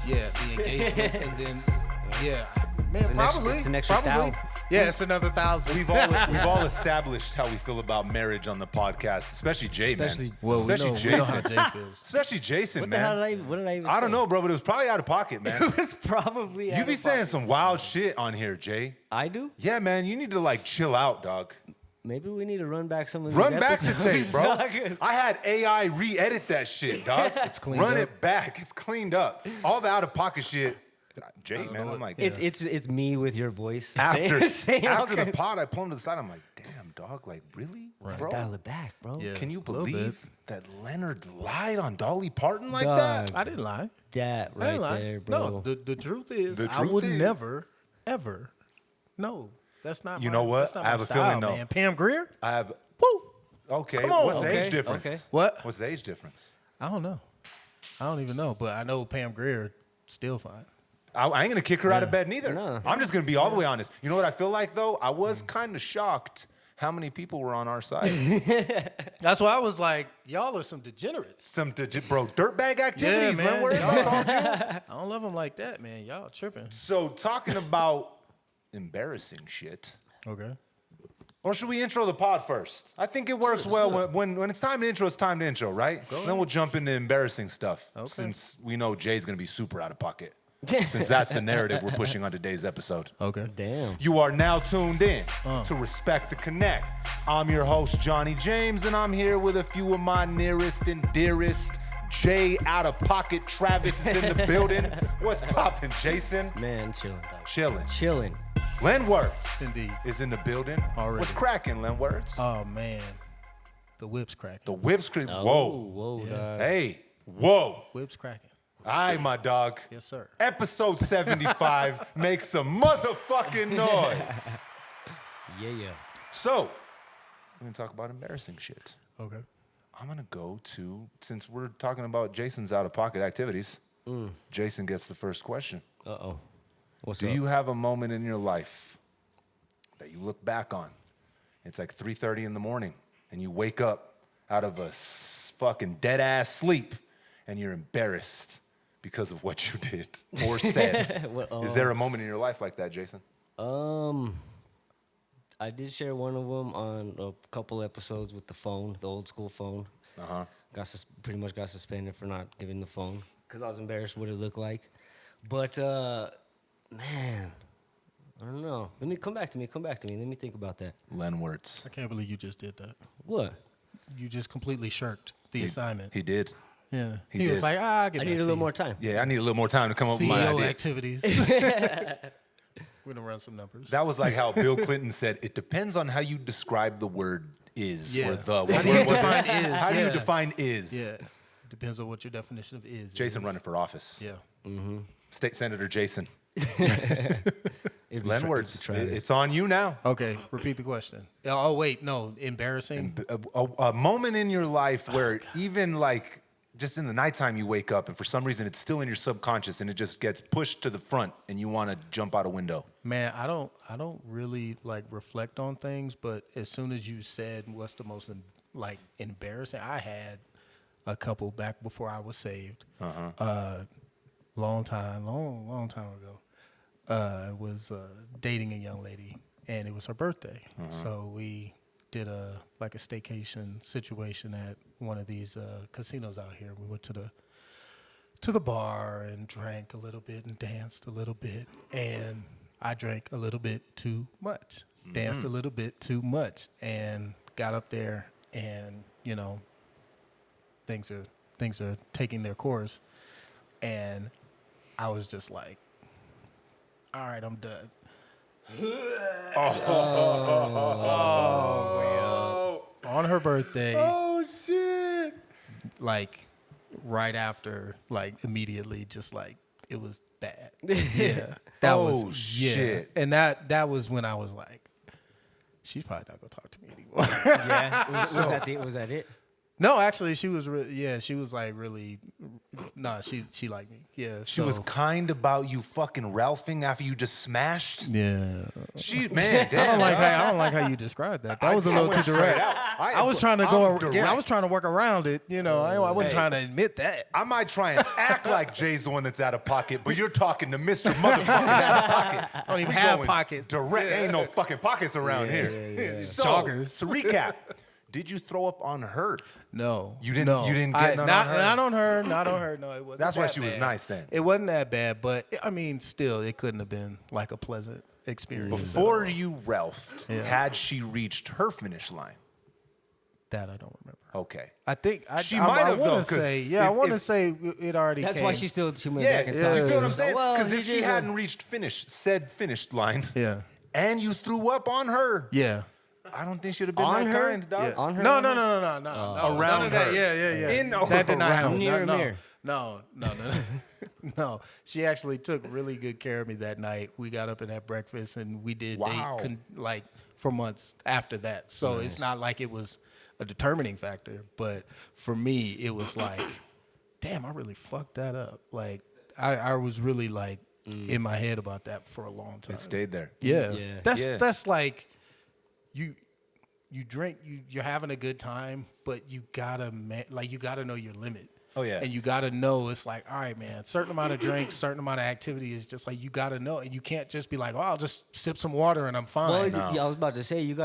Yeah, the engagement, and then man, It's an extra probably. $1,000. Yeah, it's another 1,000. We've all established how we feel about marriage on the podcast, especially Jay, man. Well, Especially we Jason. know how Jay feels. Especially Jason, What man. what did I even say? I don't know, bro, but it was probably out of pocket, man. It was probably You be saying some wild shit on here, Jay. I do? Yeah, man, you need to like chill out, dog. Maybe we need to run back some of these Run back the episodes, tape, bro. dog. I had AI re-edit that shit, dog. It's cleaned Run up. it back. It's cleaned up. All the out-of-pocket shit. Jay, man, I'm like, It's me with your voice. after saying the pod, I pulled him to the side. I'm like, damn, dog, like, really? Bro? dial it back, bro. Yeah. Can you a little believe that Leonard lied on Dolly Parton like Dog. that? I didn't lie. That I right didn't lie. there, bro. No, the truth is, The I truth would is- never, ever. No, that's not. You my, know what? That's not I have my a style, feeling, though. man. Pam Grier. I have. Woo. Okay, Come on. what's the Okay, age difference? okay. What? What's the age difference? I don't know. I don't even know, but I know Pam Grier still fine. I ain't gonna kick her out of bed neither. No. I'm just gonna be all the way honest. You know what I feel like though? I was kind of shocked how many people were on our side. That's why I was like, y'all are some degenerates. Some bro dirtbag activities, man. man. Where I told you. I don't love them like that, man. Y'all tripping. So talking about embarrassing shit. Okay. Or should we intro the pod first? I think it works well when it's time to intro, it's time to intro, right? Then we'll jump into embarrassing stuff since we know Jay's gonna be super out of pocket. Since that's the narrative we're pushing on today's episode. Okay. Damn. You are now tuned in to Respect the Connect. I'm your host, Johnny James, and I'm here with a few of my nearest and dearest. Jay out of pocket Travis is in the building. What's poppin', Jason? Man, chilling, dog. Chilling. Chilling. Len Words Indeed. is in the building. Already. What's cracking, Len Words? Oh man, the whip's cracking. The whip's cracking. Oh, Whoa. whoa, dog. Hey. Whoa. Whip's cracking. All right, my dog. Yes, sir. Episode 75 makes some motherfucking noise. Yeah. So, we're going to talk about embarrassing shit. Okay. I'm going to go to, since we're talking about Jason's out-of-pocket activities, Jason gets the first question. Uh-oh. What's Do up? you have a moment in your life that you look back on? It's like 3:30 in the morning, and you wake up out of a fucking dead-ass sleep, and you're embarrassed because of what you did or said. Is there a moment in your life like that, Jason? I did share one of them on a couple episodes with the phone, the old school phone. Pretty much got suspended for not giving the phone because I was embarrassed what it looked like. But man, I don't know. Let me come back to me. Let me think about that. Len Wirtz. I can't believe you just did that. What? You just completely shirked the assignment. He did. Yeah. He He was did. like, I need a little more time. Yeah, I need a little more time to come up with my CEO idea. activities. We're gonna run some numbers. That was like how Bill Clinton said, it depends on how you describe the word is Yeah. or the. How do you define is? How do you Yeah. define is? Yeah. It depends on what your definition of is. Jason running for office. Yeah. State Senator Jason. It'd be Len tra- Wirtz, it'd be Travis. it's on you now. Okay. Repeat the question. Oh wait, no. Embarrassing. A moment in your life where even like just in the nighttime you wake up and for some reason it's still in your subconscious and it just gets pushed to the front and you want to jump out a window. Man, I don't really like reflect on things, but as soon as you said what's the most like embarrassing, I had a couple back before I was saved. Long time ago. Was dating a young lady, and it was her birthday. So we did a staycation situation at one of these casinos out here. We went to the bar and drank a little bit and danced a little bit, and I drank a little bit too much, danced a little bit too much, and got up there, and things are taking their course, and I was just like, all right, I'm done. On her birthday. Oh shit. Like right after, like immediately, just like it was bad. Yeah. Shit. And that was when I was like, she's probably not gonna talk to me anymore. Yeah. Was that it? No, actually, she was she was like really, she liked me. Yeah, She was kind about you fucking Ralphing after you just smashed. Yeah, She, man, I damn. don't like how you described that. That was a little too direct. I was trying to I was trying to work around it. You know, I wasn't trying to admit that. I might try and act like Jay's the one that's out of pocket, but you're talking to Mr. Motherfucker out of pocket. I don't even We have going pockets. Direct. Ain't no fucking pockets around here. So, Joggers. to recap, did you throw up on her? No, You didn't- No. you didn't get none on her? Not on her. Not on her. No, it wasn't. That's why that she was bad. nice then. It wasn't that bad, but I mean, still, it couldn't have been like a pleasant experience. Before you Ralphed, Yeah. had she reached her finish line? That I don't remember. Okay. I think She I might have, though, want to 'cause say, yeah, I if- want to if- say it already. That's came. why she went Yeah, back and you talked. feel what I'm So, saying? well, Because he if she did, hadn't reached said finished line, Yeah. and you threw up on her, Yeah. I don't think she'd have been On that her? kind, dog. Yeah. On her? No. Around None of that. her. Yeah. In or that did not around. happen. Near no, mirror. no. No. She actually took really good care of me that night. We got up and had breakfast, and we did Wow. date like for months after that. So it's not like it was a determining factor, but for me, it was like, damn, I really fucked that up. Like I was really like in my head about that for a long time. It stayed there. Yeah. Yeah. That's like you drink, you're having a good time, but you gotta know your limit. Oh, yeah. And you gotta know it's like, all right, man, certain amount of drinks, certain amount of activity is just like you gotta know, and you can't just be like, oh, I'll just sip some water and I'm Well, fine. yeah, I was about to say you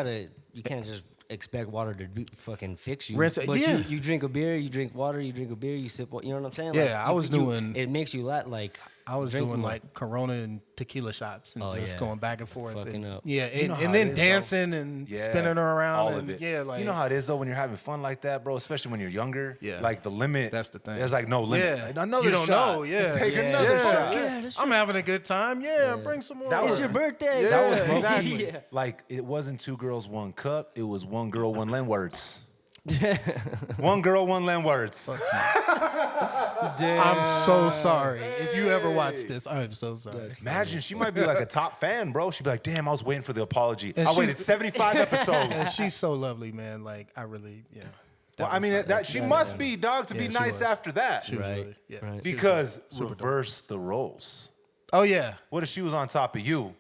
can't just expect water to fucking fix you. Rinse it- but yeah. you drink a beer, you drink water, you drink a beer, you sip. You know what I'm saying? Yeah, I was doing- It makes you like. I was drink doing more. like Corona and tequila shots and Oh, just yeah. going back and forth. Fucking and, up. Yeah, You know and how then it is, though. dancing and spinning her around. all and, of it. Yeah, like you know how it is though when you're having fun like that, bro. Especially when you're younger. Yeah. Like the limit. That's the thing. There's like no limit. Yeah. Like, another You don't shot. know, yeah. Let's take Yeah. another Yeah. shot. Yeah, that's I'm having a good time. Yeah, bring some more. That was It's your birthday. Yeah, That was exactly. Yeah. Like it wasn't 2 girls, 1 cup. It was 1 girl, 1 land words. 1 girl, 1 land words. I'm so sorry. If you ever watch this, I'm so sorry. Imagine she might be like a top fan, bro. She'd be like, "Damn, I was waiting for the apology. And I she's- waited 75 episodes." And she's so lovely, man. Like I really, yeah. Well, I mean, she must be, dog, to be Yeah, she nice was. after that. She was Right, really, yeah. right. Because reverse the roles. Oh yeah, What if she was on top of you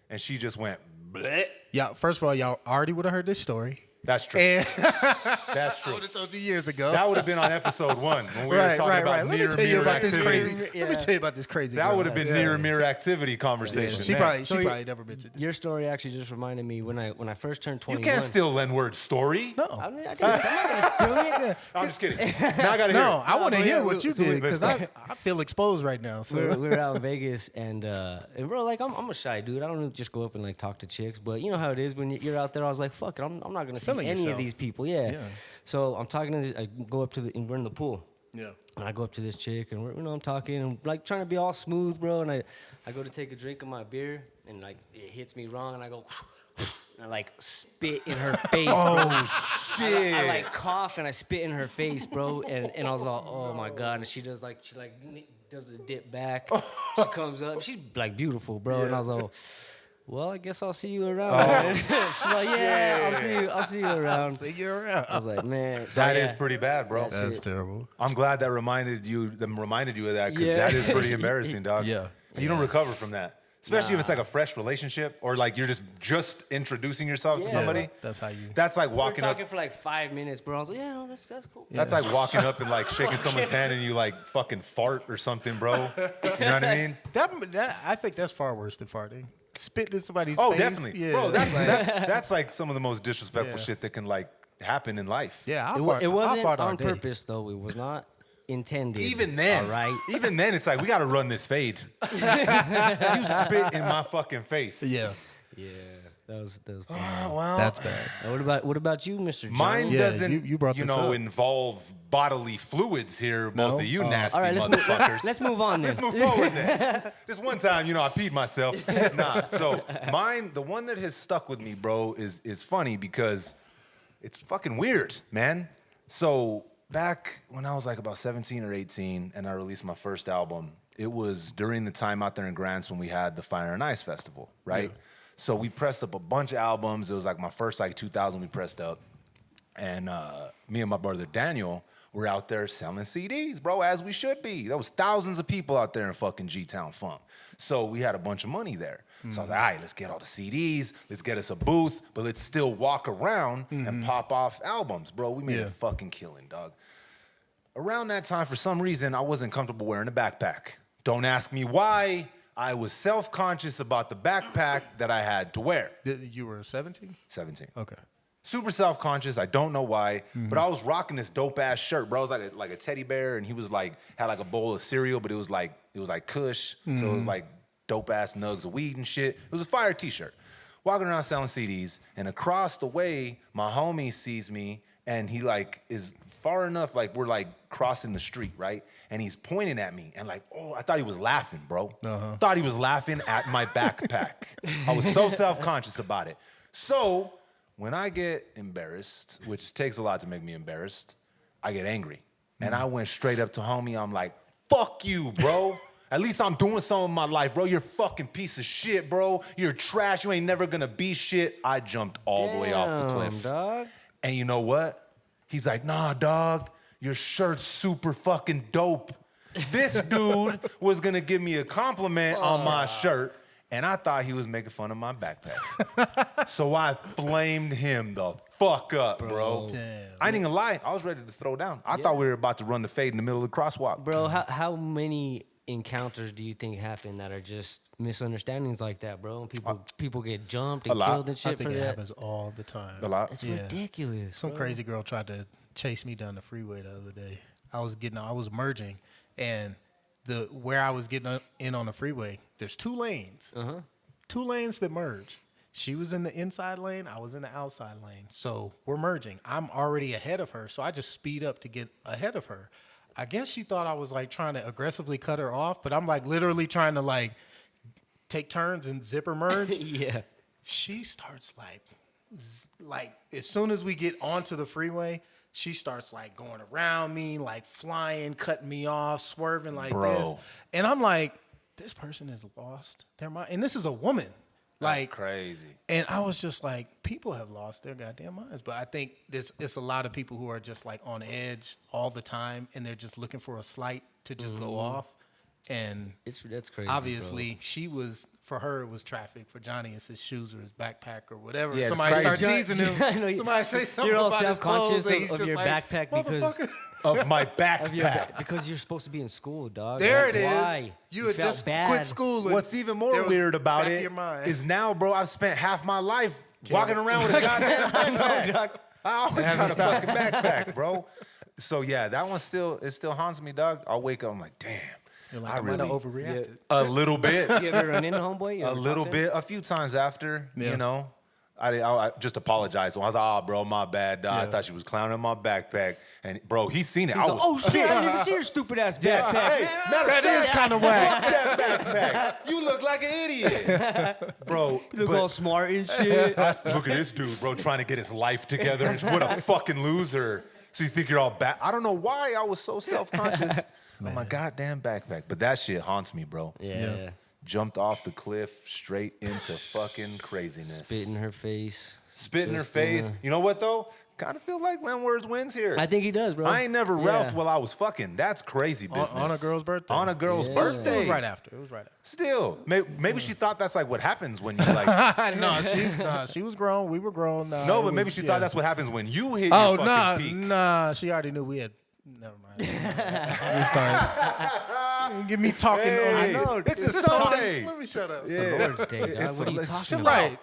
and she just went, bleh? yeah. First of all, y'all already would have heard this story. That's true. And That's I true. would have told you years ago. That would have been on episode 1 when we were right, talking right, about right. Let me mirror tell you mirror about this activity. crazy. Yeah. Let me tell you about this crazy. That girl. would have been Yeah. mirror activity conversation. She man. probably So never mentioned it. Your story actually just reminded me when I first turned You 21. can't steal Len-word's story. No, I'm not gonna steal it. I'm just kidding. Now I gotta hear no. it. I want to but hear yeah, what you so did because I feel exposed right now. So we were out in Vegas and bro, like I'm a shy dude. I don't really just go up and like talk to chicks, but you know how it is when you're out there. I was like, fuck it, I'm not gonna see Feeling any yourself. of these people. Yeah. Yeah. So I'm talking to. I go up to and we're in the pool. yeah. And I go up to this chick and I'm talking and like trying to be all smooth, bro. And I go to take a drink of my beer and like it hits me wrong and I go. And I like spit in her face, bro. Shit. I like cough and I spit in her face, bro. And I was all, oh my god. And she does the dip back. She comes up. She's like beautiful, bro. And I was all, well, I guess I'll see you around. She's like, yeah, I'll see you around. See you around. I was like, man, so That yeah. is pretty bad, bro. That's it. terrible. I'm glad that reminded you of that because Yeah. that is pretty embarrassing, dog. Yeah. And you don't recover from that. Especially if it's like a fresh relationship or like you're just introducing yourself to Yeah. somebody. That's how you. That's like We were walking up. talking for like 5 minutes, bro. I was like, yeah, no, that's cool. That's like walking up and like shaking someone's hand and you like fucking fart or something, bro. You know what I mean? That I think that's far worse than farting. Spit in somebody's Oh, face. definitely, Yeah. bro. That's like some of the most disrespectful Yeah. shit that can like happen in life. yeah. It, I'll wa- fart, it I'll wasn't fart all on day. purpose, though. It was not intended. Even then, all right. Even then, it's like we got to run this fade. You spit in my fucking face. Yeah. Yeah, that was fun. Oh, well, That's bad. What about you, Mr. Johnny? mine Yeah, doesn't. you brought this up. involve bodily fluids here. No? Both of you nasty All right, motherfuckers. let's move on then. Let's move forward then. This one time, I peed myself. Nah. So mine, the one that has stuck with me, bro, is funny because it's fucking weird, man. So back when I was like about 17 or 18 and I released my first album, it was during the time out there in Grants when we had the Fire and Ice Festival, right? Yeah. So we pressed up a bunch of albums. It was like my first like 2000 we pressed up. And me and my brother Daniel were out there selling CDs, bro, as we should be. There was thousands of people out there in fucking G-Town Funk. So we had a bunch of money there. So I was like, all right, let's get all the CDs, let's get us a booth, but let's still walk around and pop off albums, bro. We made a fucking killing, dog. Around that time, for some reason, I wasn't comfortable wearing a backpack. Don't ask me why. I was self-conscious about the backpack that I had to wear. You were 17? 17. Okay. Super self-conscious. I don't know why, but I was rocking this dope-ass shirt, bro. It was like a teddy bear, and he was like, had like a bowl of cereal, but it was like Kush. So it was like dope-ass nugs of weed and shit. It was a fire t-shirt. Walking around selling CDs, and across the way, my homie sees me, and he like is far enough, like we're like crossing the street, right? And he's pointing at me, and like, oh, I thought he was laughing, bro. Thought he was laughing at my backpack. I was so self-conscious about it. So when I get embarrassed, which takes a lot to make me embarrassed, I get angry. And I went straight up to homie. I'm like, fuck you, bro. At least I'm doing something in my life, bro. You're a fucking piece of shit, bro. You're trash. You ain't never gonna be shit. I jumped all the way off the cliff. Dog. And you know what? He's like, nah, dog, your shirt's super fucking dope. This dude was gonna give me a compliment on my shirt, and I thought he was making fun of my backpack. So I flamed him the fuck up, bro. Damn. I ain't even gonna lie, I was ready to throw down. I thought we were about to run the fade in the middle of the crosswalk. Bro, how many encounters do you think happen that are just misunderstandings like that, bro? And people get jumped and A lot. killed and I shit think for it that. happens all the time. A lot. It's Yeah. ridiculous. Some bro. crazy girl tried to chase me down the freeway the other day. I was merging, and where I was getting in on the freeway, there's 2 lanes. 2 lanes that merge. She was in the inside lane, I was in the outside lane. So we're merging. I'm already ahead of her, so I just speed up to get ahead of her. I guess she thought I was like trying to aggressively cut her off, but I'm like literally trying to like take turns and zipper merge. Yeah. She starts like as soon as we get onto the freeway, she starts like going around me, like flying, cutting me off, swerving like this. And I'm like, this person has lost their mind. And this is a woman. Like, crazy. and I was just like, people have lost their goddamn minds. But I think it's a lot of people who are just like on edge all the time, and they're just looking for a slight to just go off. And That's crazy. obviously, for her, it was traffic. For Johnny, it's his shoes or his backpack or whatever. Yeah, Somebody it's start crazy. teasing him. I know you- Somebody say something You're all about his clothes, self-conscious and he's of just your like, backpack because "Motherfucker." Of my of backpack. because you're supposed to be in school, dog. There That's it is. why. You had felt just bad. quit school. and What's even there more was weird about back of it your mind. is now, bro, I've spent half my life walking around with a goddamn backpack. I always got a fucking backpack, bro. So yeah, that one still haunts me, dog. I'll wake up, I'm like, damn. You're like, I I might have really- overreacted. A little bit. You ever run into homeboy? You A ever little talked to him? bit. A few times after, Yeah. you know. I just apologized. I was like, bro, my bad, dog. I Yeah. thought she was clowning my backpack. And, bro, he's seen it. He's I like, was oh shit! I didn't even see your stupid ass backpack. Hey, matter of That fact, is kind of whack. fuck that backpack. You look like an idiot. Bro, You look but- all smart and shit. look at this dude, bro, trying to get his life together. What a fucking loser. So you think you're all bad. I don't know why I was so self-conscious on my goddamn backpack. But that shit haunts me, bro. Yeah. Jumped off the cliff straight into fucking craziness. Spit in her face. Spit in her Just, face. You know what, though? Kind of feel like Len Words wins here. I think he does, bro. I ain't never Yeah. Ralph while I was fucking. That's crazy business. On a girl's birthday? On a girl's Yeah. birthday. It was right after. Still. Maybe she thought that's like what happens when you like... No, she was grown. We were grown. No, but maybe she thought that's what happens when you hit your fucking peak. nah. She already knew we had. Never mind. We started. Get me talking. Hey, I know. it's a Sunday. Let me shut up. Yeah. Lord's Day, dog. It's What are you a- talking chill about? Right.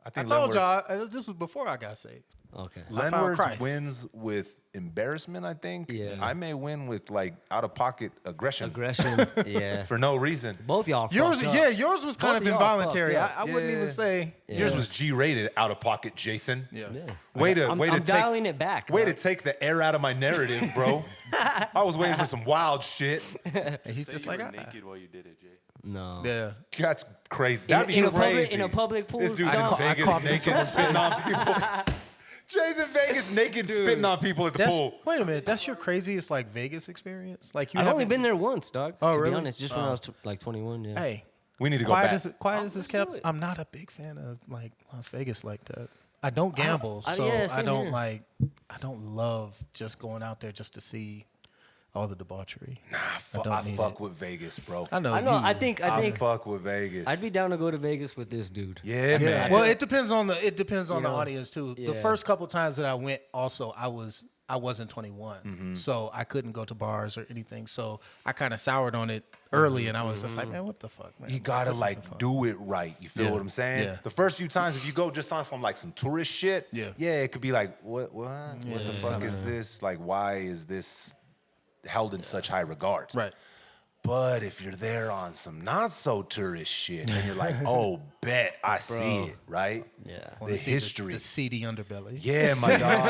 I I think told y'all this was before I got saved. Okay. I found Lenwords Christ. wins with embarrassment, I think. Yeah. I may win with like out-of-pocket aggression. Aggression. Yeah. For no reason. Both y'all. Yours, fucked up. yeah, yours was kind Both of of y'all involuntary. fucked up. I wouldn't Yeah. even say. Yours was G-rated out-of-pocket, Jason. Yeah. Yeah. Way to I'm take, dialing it back. Way dog. to take the air out of my narrative, bro. I was waiting for some wild shit. And he's Say just you like, were ah. naked while you did it, Jay. No. Yeah. That's crazy. That'd be in a crazy. public pool. This dude's in dog. Vegas coughed in naked someone's spitting on people. Jay's in Vegas naked spitting on people at the pool. Wait a minute. That's your craziest like Vegas experience? Like you I've only haven't- been there once, dog. Oh, to really? be honest, just when I was like 21. Yeah. Hey, We need to go quiet back. as quiet as this let's kept. do it. I'm not a big fan of like Las Vegas like that. I don't gamble, so yeah, I same don't here. like. I don't love just going out there just to see all the debauchery. I fuck with Vegas, bro. I know. I know. You, I think I fuck with Vegas. I'd be down to go to Vegas with this dude. Yeah, Yeah. man. Well, it depends on the know, audience too. The yeah. first couple times that I went, also I wasn't 21, Mm-hmm. so I couldn't go to bars or anything. So I kind of soured on it early, and I was just like, man, what the fuck, man? You gotta This like isn't fun. do it right. You feel Yeah. what I'm saying? Yeah. The first few times, if you go just on some tourist shit, Yeah. it could be like, what the fuck is this? Like, why is this held in such high regard? Right. But if you're there on some not so tourist shit, and you're like, oh, bet I see it, right? Yeah. The Wanna see history. the seedy underbelly. Yeah, my dog,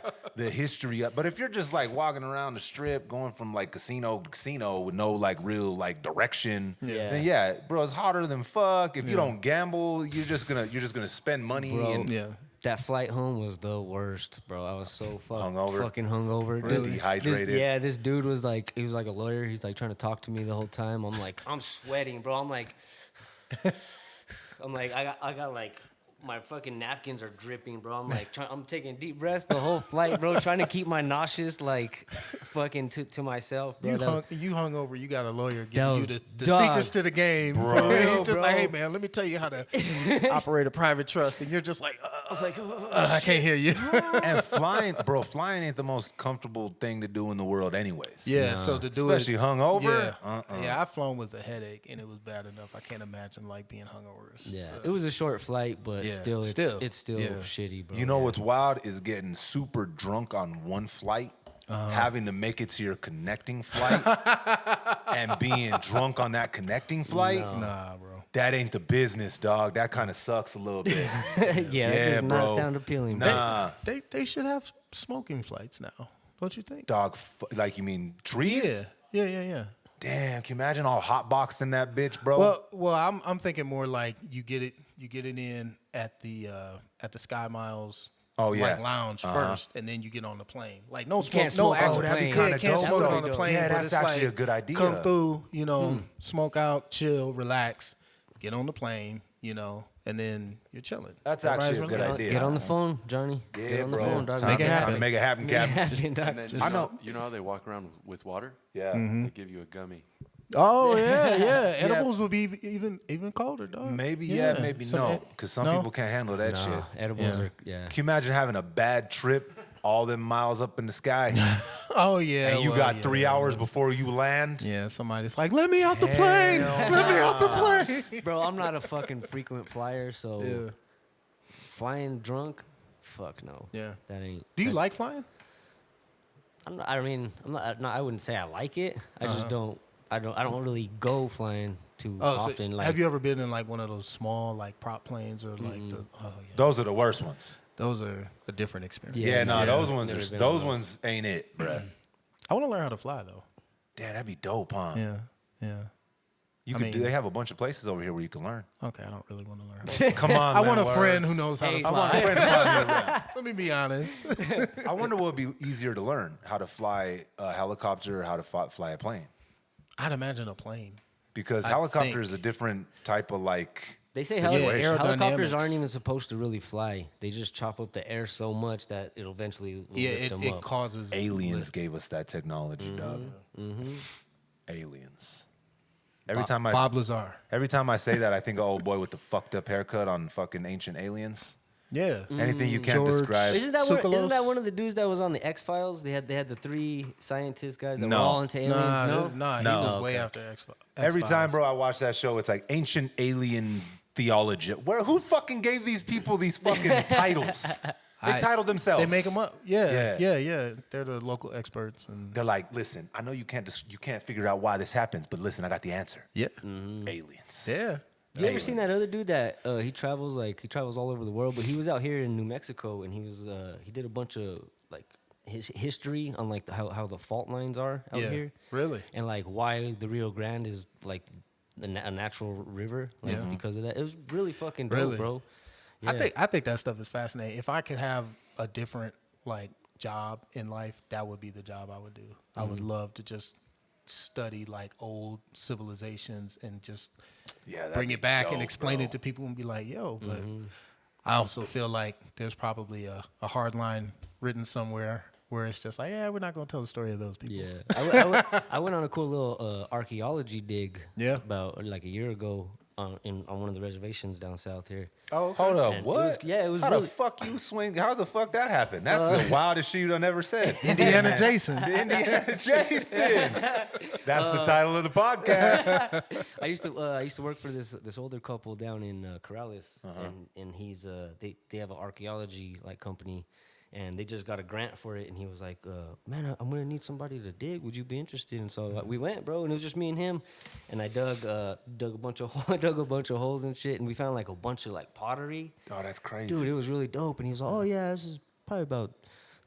like the history. But if you're just like walking around the strip, going from like casino to casino with no like real like direction, Yeah. then yeah, bro, it's hotter than fuck. If you don't gamble, you're just gonna spend money. Bro. And Yeah. That flight home was the worst, bro. I was so Hungover? fucking hungover. Really? Dehydrated? This dude was like, he was like a lawyer. He's like trying to talk to me the whole time. I'm like, I'm sweating, bro. I'm like, I got like, my fucking napkins are dripping, bro. I'm like, I'm taking deep breaths the whole flight, bro, trying to keep my nauseous like fucking to myself, bro. You hung over. You got a lawyer That giving you was the dog. secrets to the game, Bro. He's just Bro. like, hey man, let me tell you how to operate a private trust, and you're just like, I was like, I can't hear you. and flying ain't the most comfortable thing to do in the world, anyways. Yeah, so to do Especially it, hungover? Yeah, I've flown with a headache, and it was bad enough. I can't imagine like being hungover. yeah, it was a short flight, but Yeah, still, it's still yeah. shitty, bro. You know what's wild is getting super drunk on one flight, having to make it to your connecting flight, and being drunk on that connecting flight. Nah, bro. That ain't the business, dog. That kind of sucks a little bit. yeah, that does bro. not sound appealing, bro. Nah, They should have smoking flights now, don't you think? dog. Like you mean trees? Yeah. Damn, can you imagine all hotboxing that bitch, bro? Well, I'm thinking more like you get it in at the Sky Miles. Oh, yeah. like lounge first, and then you get on the plane. Like no can't smoke, no smoke on actual. the plane. Yeah, Kinda can't dope, smoke though. on the plane. Yeah, but that's it's actually like, a good idea. Come through, smoke out, chill, relax, get on the plane, and then you're chilling. That's actually a Everybody's good relaxed. idea. Get on the phone, Johnny. Yeah, Get on the bro. phone, dog. Make it happen. Time to make it happen, Make it Cap. happen, dog. And then I know. You know how they walk around with water? Yeah. They give you a gummy. Oh yeah. Edibles would be even colder, dog. Maybe maybe Some no, because some no? people can't handle that shit. Nah, edibles Yeah. are, yeah. Can you imagine having a bad trip, all them miles up in the sky, Oh yeah. and you well, got yeah, 3 hours before you land? Yeah, somebody's like, "Let me out the plane! Let me out the plane!" Bro, I'm not a fucking frequent flyer, so Yeah. flying drunk, fuck no. Yeah. That ain't. Do you that- like flying? I'm not, I wouldn't say I like it. I just don't. I don't really go flying too often. So Like, have you ever been in like one of those small like prop planes or like the? Oh yeah. Those are the worst ones. Those are a different experience. Yeah, Yeah, no, yeah. those ones Never are been on those those. ones ain't it, bruh. I want to learn how to fly though. Damn, that'd be dope, huh? Yeah. You I could do. mean- They have a bunch of places over here where you can learn. Okay, I don't really want to learn. How to fly. Come on, I man, want a friend words. who knows how Hey, to I want fly. a friend to fly me around. Let me be honest. I wonder what would be easier to learn: how to fly a helicopter or how to fly a plane. I'd imagine a plane. Because I helicopter think- is a different type of like. they say situation. helicopters Aerodynamics. aren't even supposed to really fly. They just chop up the air so much that it'll eventually Yeah, lift them it up. causes Aliens gave us that technology, dog. Mm-hmm. Aliens. Every time I Bob Lazar. say that, I think of old boy with the fucked up haircut on fucking Ancient Aliens. Yeah. Anything you can't George- describe. Isn't that Tsoukalos? one of the dudes that was on the X Files? They had the 3 scientist guys that No. were all into aliens. Nah, he No. was Oh, way okay. after X-Files. Every time, bro, I watch that show, it's like ancient alien theology. Who fucking gave these people these fucking titles? They titled themselves. They make them up. Yeah. Yeah. They're the local experts and They're like, listen, I know you can't figure out why this happens, but listen, I got the answer. yeah. Aliens. Yeah. You ever seen that other dude that he travels all over the world, but he was out here in New Mexico and he did a bunch of like his history on like how the fault lines are out Yeah. here, Really? and like why the Rio Grande is like a natural river, like Yeah. because of that. It was really fucking dope, Really? bro. Yeah. I think that stuff is fascinating. If I could have a different like job in life, that would be the job I would do. I would love to just study like old civilizations and just Yeah, that'd bring be it back dope, and explain bro. it to people and be like, yo, but I also feel like there's probably a hard line written somewhere where it's just like, yeah, we're not going to tell the story of those people. Yeah, I went on a cool little archaeology dig. Yeah. About like a year ago on one of the reservations down south here. Oh, okay. Hold up, And what? it was How really. the fuck you swing? How the fuck that happened? That's the wildest shit you done ever said. Indiana Jason. Indiana Jason. That's the title of the podcast. I used to work for this older couple down in Corrales, and he's they have an archaeology like company, and they just got a grant for it, and he was like, man, I'm gonna need somebody to dig. Would you be interested? And so we went, bro, and it was just me and him, and I dug a bunch of holes and shit, and we found like a bunch of like pottery. Oh, that's crazy. Dude, it was really dope. And he was like, oh yeah, this is probably about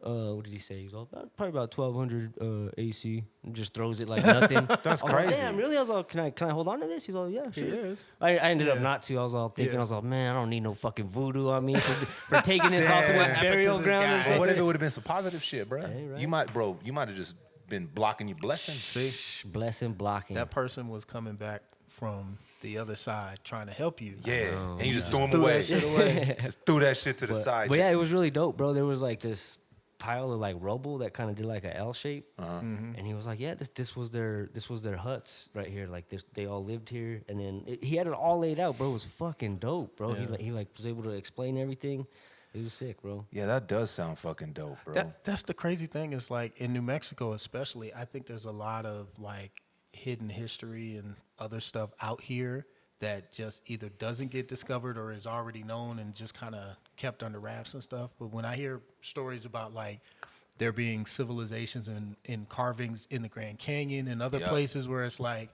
what did he say? He's all probably about 1200 AC. And just throws it like nothing. That's I was like, crazy. damn, really? I was like, can I hold on to this? He's like, yeah, sure. is. I ended up Yeah. not to. I was all thinking, Yeah. I was like, man, I don't need no fucking voodoo on me for taking this off of Damn. this What happened to burial this ground. guy? Or But something. what if it would have been some positive shit, bro? Hey, right. You might have just been blocking your blessings. See, Blessing blocking. that person was coming back from the other side trying to help you. Yeah, and you just threw them Threw away. that shit away. Just threw that shit to the side. But yeah, it was really dope, bro. There was like this pile of like rubble that kind of did like a L shape, and he was like, "Yeah, this was their huts right here. Like this, they all lived here." And then he had it all laid out, bro. It was fucking dope, bro. Yeah. He was able to explain everything. It was sick, bro. Yeah, that does sound fucking dope, bro. That's the crazy thing is like in New Mexico especially, I think there's a lot of like hidden history and other stuff out here that just either doesn't get discovered or is already known and just kind of kept under wraps and stuff. But when I hear stories about like there being civilizations and carvings in the Grand Canyon and other Yep. places where it's like,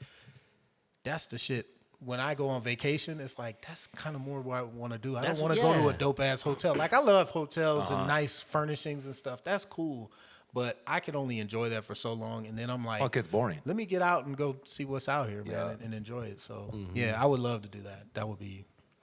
that's the shit. When I go on vacation, it's like, that's kind of more what I want to do. I That's- don't want to go to a yeah. dope ass hotel. Like I love hotels and nice furnishings and stuff. That's cool. But I can only enjoy that for so long. And then I'm like, Oh, it gets boring. let me get out and go see what's out here, man, Yeah. and enjoy it. So yeah, I would love to do that.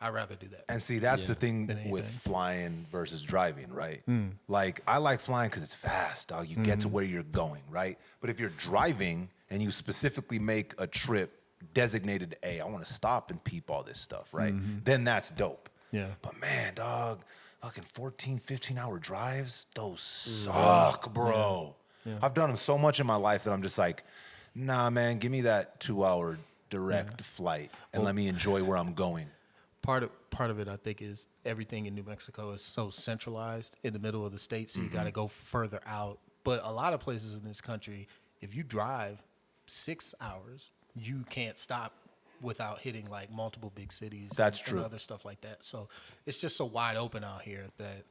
I'd rather do that. And see, that's the thing Than with anything. flying versus driving, right? Like, I like flying because it's fast, dog. You get to where you're going, right? But if you're driving and you specifically make a trip designated to, hey, I want to stop and peep all this stuff, right? Then that's dope. Yeah. But man, dog, fucking 14, 15-hour drives, those suck, bro. I've done them so much in my life that I'm just like, nah, man, give me that 2-hour direct flight and let me enjoy where I'm going. Part of it, I think, is everything in New Mexico is so centralized in the middle of the state, so you got to go further out. But a lot of places in this country, if you drive 6 hours, you can't stop without hitting like multiple big cities. That's and true. other stuff like that. So it's just so wide open out here that,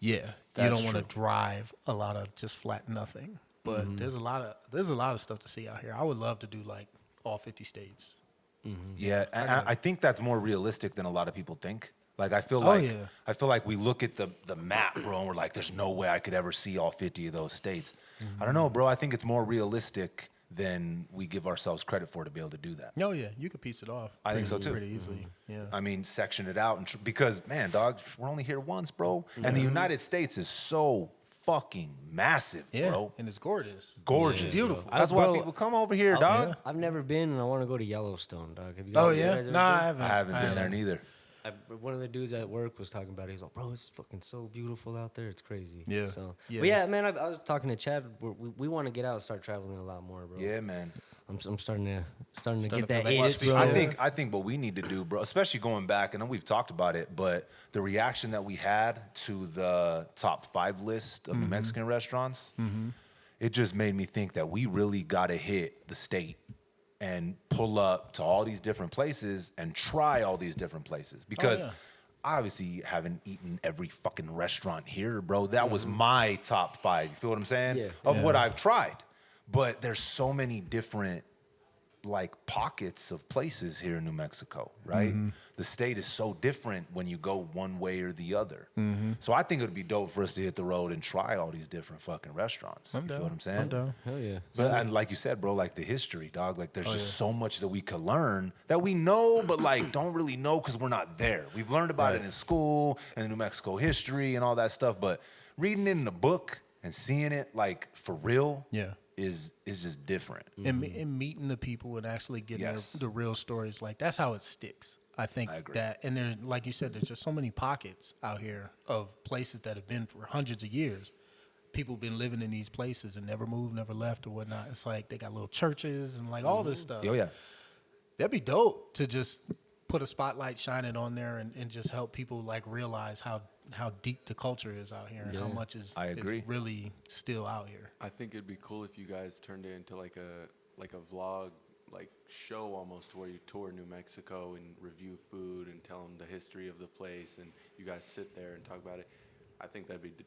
yeah, you That's don't want to true. drive a lot of just flat nothing. But there's a lot of stuff to see out here. I would love to do like all 50 states. Yeah, and I think that's more realistic than a lot of people think. Like I feel yeah. like we look at the map, bro, and we're like, there's no way I could ever see all 50 of those states. I don't know, bro. I think it's more realistic than we give ourselves credit for to be able to do that. Oh yeah, you could piece it off. I think so, too. Pretty easily. Yeah. I mean, section it out because, man, dog, we're only here once, bro. And the United States is so fucking massive, Yeah, bro. and it's gorgeous. Gorgeous. Beautiful. That's why Bro, people come over here, dog. I've never been, and I want to go to Yellowstone, dog. Have you Oh guys- you yeah, guys ever no, I been? haven't. I haven't been there neither. One of the dudes at work was talking about it. He's like, bro, it's fucking so beautiful out there. It's crazy. Yeah. So, Yeah. But yeah, man, I was talking to Chad. We want to get out and start traveling a lot more, bro. Yeah, man. I'm starting to to get feel that that itch, must be bro. I think what we need to do, bro, especially going back, and we've talked about it, but the reaction that we had to the top 5 list of New Mexican restaurants, it just made me think that we really got to hit the state and pull up to all these different places and try all these different places because. yeah. I obviously haven't eaten every fucking restaurant here, bro. That was my top 5. You feel what I'm saying? Yeah. Of what I've tried. But there's so many different like pockets of places here in New Mexico, right? The state is so different when you go one way or the other. So I think it would be dope for us to hit the road and try all these different fucking restaurants. You feel what I'm saying? I'm down. Hell yeah. But and like you said, bro, like the history, dog, like there's just so much that we could learn that we know, but like don't really know because we're not there. We've learned about it in school and New Mexico history and all that stuff, but reading it in a book and seeing it like for real, Yeah. is just different. And meeting the people and actually getting Yes. the real stories, like that's how it sticks. I think I agree. that, and there, like you said, there's just so many pockets out here of places that have been for hundreds of years. People been living in these places and never moved, never left or whatnot. It's like they got little churches and like all this stuff. Oh yeah. That'd be dope to just put a spotlight shining on there and just help people like realize how deep the culture is out here and how much is really still out here. I think it'd be cool if you guys turned it into like a vlog, like show almost, where you tour New Mexico and review food and tell them the history of the place, and you guys sit there and talk about it. I think that'd be dope.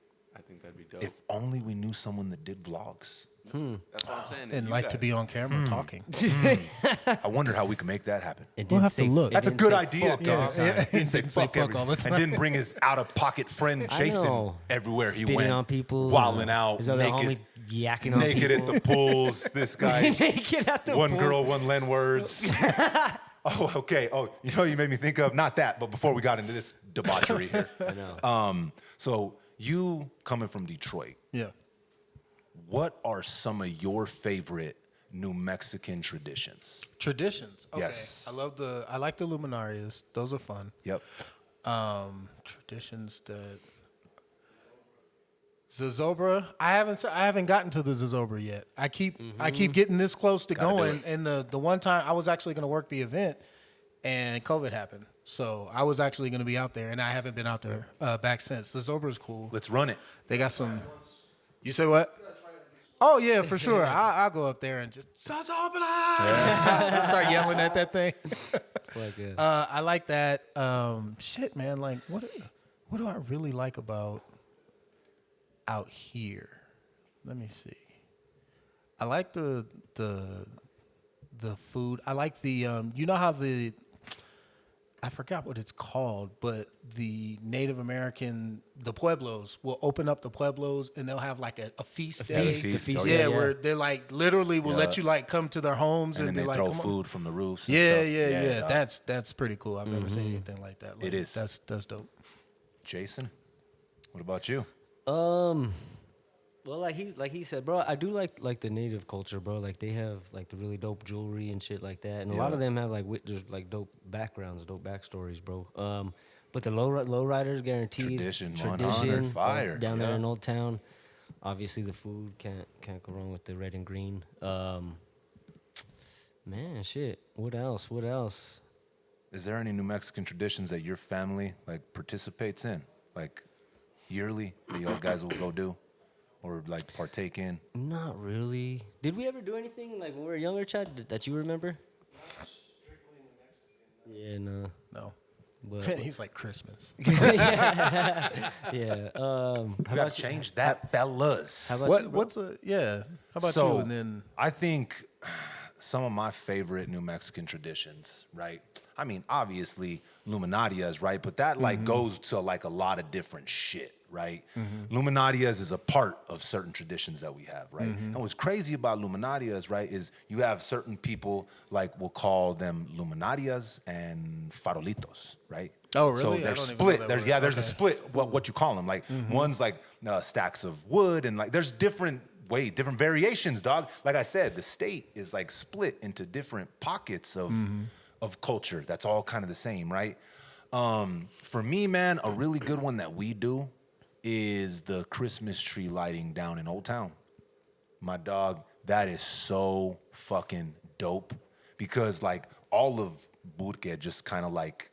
If only we knew someone that did vlogs. That's what I'm saying. And you like guys. to be on camera talking. I wonder how we can make that happen. We'll have to look. That's a good idea, dog. Yeah. He didn't say Didn't say fuck fuck all the time. and didn't bring his out-of-pocket friend I Jason know. everywhere he Spitting went, on people, wilding out, his other naked, homie yakking on naked at people. the pools. This guy, Naked at the one pool. girl, one Len words. Oh, okay. Oh, you know, you made me think of not that, but before we got into this debauchery here. I know. So you coming from Detroit, Yeah. what are some of your favorite New Mexican traditions? Traditions. Okay. Yes. I like the luminarias. Those are fun. Yep. Traditions that Zozobra. I haven't gotten to the Zozobra yet. I keep getting this close to Gotta do going. it. And the one time I was actually going to work the event, and COVID happened. So I was actually going to be out there, and I haven't been out there back since. Zozobra is cool. Let's run it. They got some. You say what? Oh yeah, for sure. I'll go up there and just Zozobra. Start yelling at that thing. Like, I like that. Shit, man. Like, what do I really like about out here? Let me see. I like the food. I like the you know how I forgot what it's called, but the Native American, the Pueblos will open up the Pueblos and they'll have like a feast day. feast. feast, Oh, Yeah, yeah. where they like literally will let you like come to their homes And and, then be they like, throw come on. food from the roofs. And Yeah, stuff. yeah. dog. That's pretty cool. I've never seen anything like that. Like, It is. That's dope. Jason, what about you? well, like he said, bro, I do like the native culture, bro. Like they have like the really dope jewelry and shit like that, and a lot of them have like there's like dope backgrounds, dope backstories, bro. But the low riders guaranteed Tradition, 100, fire, down there yeah. in Old Town. Obviously, the food can't go wrong with the red and green. Man, shit. What else? Is there any New Mexican traditions that your family like participates in, like yearly, that y'all guys will go do, or like partake in? Not really. Did we ever do anything like when we were younger, Chad, that you remember? Yeah, no. No. But He's like Christmas. yeah. We How gotta about you? change that, fellas. How about you, bro? How about So, you? And then I think some of my favorite New Mexican traditions, right? I mean, obviously Luminarias, right? But that like goes to like a lot of different shit, right? Luminarias is a part of certain traditions that we have, right? And what's crazy about Luminarias, right, is you have certain people like we'll call them Luminarias and farolitos, right? Oh, really? So I they're don't even know split. that There's word. there's a split. What you call them? Like one's like stacks of wood, and like there's different variations, dog. Like I said, the state is like split into different pockets of culture. That's all kind of the same, right? For me, man, a really good one that we do is the Christmas tree lighting down in Old Town. My dog, that is so fucking dope because like all of Burque just kind of like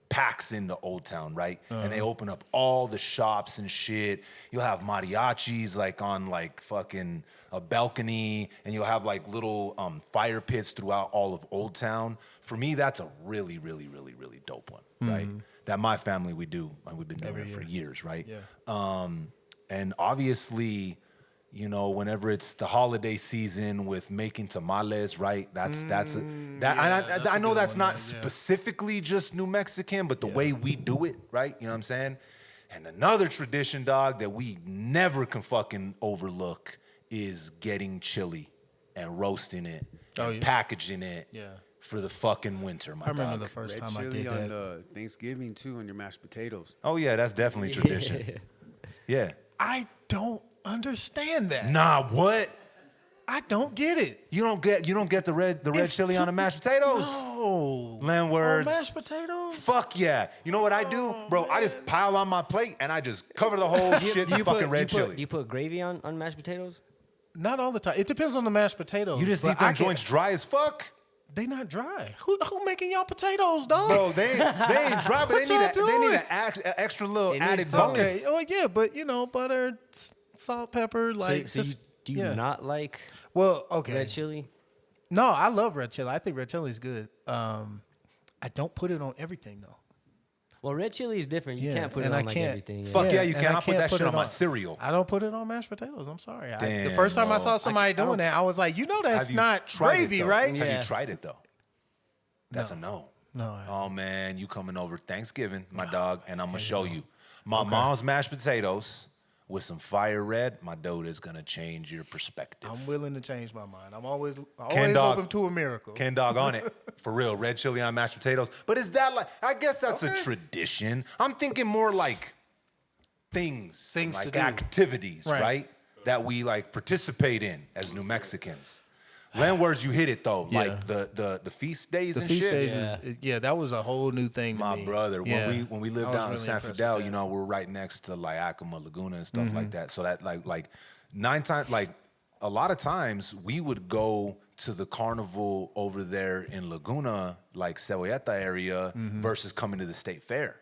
packs into Old Town, right? And they open up all the shops and shit. You'll have mariachis like on like fucking a balcony, and you'll have like little fire pits throughout all of Old Town. For me, that's a really, really, really, really dope one, right? That my family we do, and we've been doing it for years, right? Yeah. And obviously, you know, whenever it's the holiday season with making tamales, right? I know that's not specifically just New Mexican, but the way we do it, right? You know what I'm saying? And another tradition, dog, that we never can fucking overlook is getting chili and roasting it and packaging it for the fucking winter, my I remember dog. the first Red time I chili did on that. Thanksgiving too, on your mashed potatoes. Oh yeah, that's definitely tradition. Yeah. I don't understand that. Nah, what? I don't get it. You don't get the red chili on the mashed potatoes. No. Landwords. Mashed potatoes? Fuck yeah. You know what I do? Bro, I just pile on my plate and I just cover the whole shit in fucking red chili. Do you put gravy on mashed potatoes? Not all the time. It depends on the mashed potatoes. You just but eat them I joints dry as fuck? They not dry. Who making y'all potatoes, dog? Bro, they ain't dry, but What they need y'all an extra little It needs added salt. bonus. Okay. Oh yeah, but butter, salt, pepper, like So just do you not like Well, okay. red chili? No, I love red chili. I think red chili is good. I don't put it on everything though. Well, red chili is different. You Yeah, can't put it and on I like can't- everything. Fuck yeah, you and can. I I'll put that put shit it on my cereal. I don't put it on mashed potatoes. I'm sorry. The Damn, first time I bro. saw somebody I don't- doing that, I was like, that's Have you not tried it, gravy, though? right? Have Yeah. you tried it though? That's a no. No. I Oh man, you coming over Thanksgiving, my dog, and I'm gonna show you. My mom's mashed potatoes with some fire red, my dude, is gonna change your perspective. I'm willing to change my mind. I'm always Dog. open to a miracle. Ken Dog on it. For real, red chili on mashed potatoes. But is that like, I guess that's a tradition. I'm thinking more like things Things to like do. activities, Right. right? That we like participate in as New Mexicans. Landwords, you hit it though. Yeah. Like the feast days The and feast shit. days that was a whole new thing to My me. brother, Yeah. when we I lived was down in really San impressed Fidel, with that. we're right next to like Acoma Laguna and stuff Mm-hmm. like that. So that like 9 times, like a lot of times we would go to the carnival over there in Laguna, like Cebolleta area, versus coming to the state fair.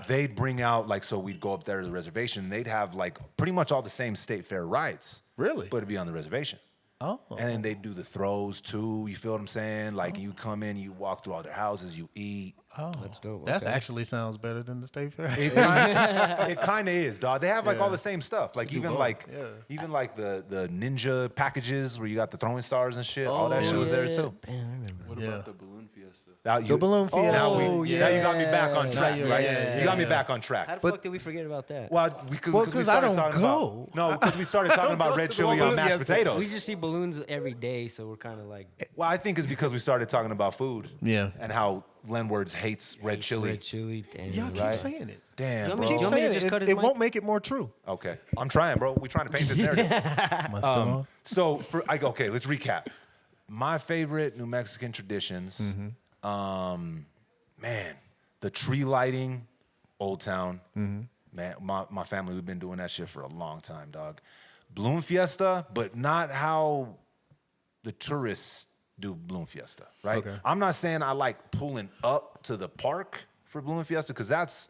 They'd bring out like, so we'd go up there to the reservation. They'd have like pretty much all the same state fair rides. Really? But it'd be on the reservation. Oh. And then they do the throws too. You feel what I'm saying? Like you come in, you walk through all their houses, you eat. Oh, That's dope. That Okay. actually sounds better than the state fair. It kind of is, dog. They have like all the same stuff. Like do even both, like yeah. even like the ninja packages where you got the throwing stars and shit. All that shit was there too. Man, I remember. What Yeah. about the balloon fiesta? Now The balloon fiesta. Now, Oh, now you got me back on track, yeah, right? yeah, you got me yeah. back on How track. the fuck did we forget about that? Well, Well, because we 'cause I started don't talking go. about no, because we started talking about go red to the chili on balloon mashed fiesta. potatoes. We just see balloons every day, so we're kind of like Well, I think it's because we started talking about food. Yeah. And how Lenwords hates red chili. red chili. Damn. Y'all keep Right. saying it. Damn, You bro. want Keep me to saying just it. cut his It mic? won't make it more true. Okay, I'm trying, bro. We're trying to paint this narrative. Am I still on? So okay, let's recap. My favorite New Mexican traditions, man, the tree lighting, Old Town. Man, my family, we've been doing that shit for a long time, dog. Balloon Fiesta, but not how the tourists do Balloon Fiesta, right? Okay. I'm not saying I like pulling up to the park for Balloon Fiesta because that's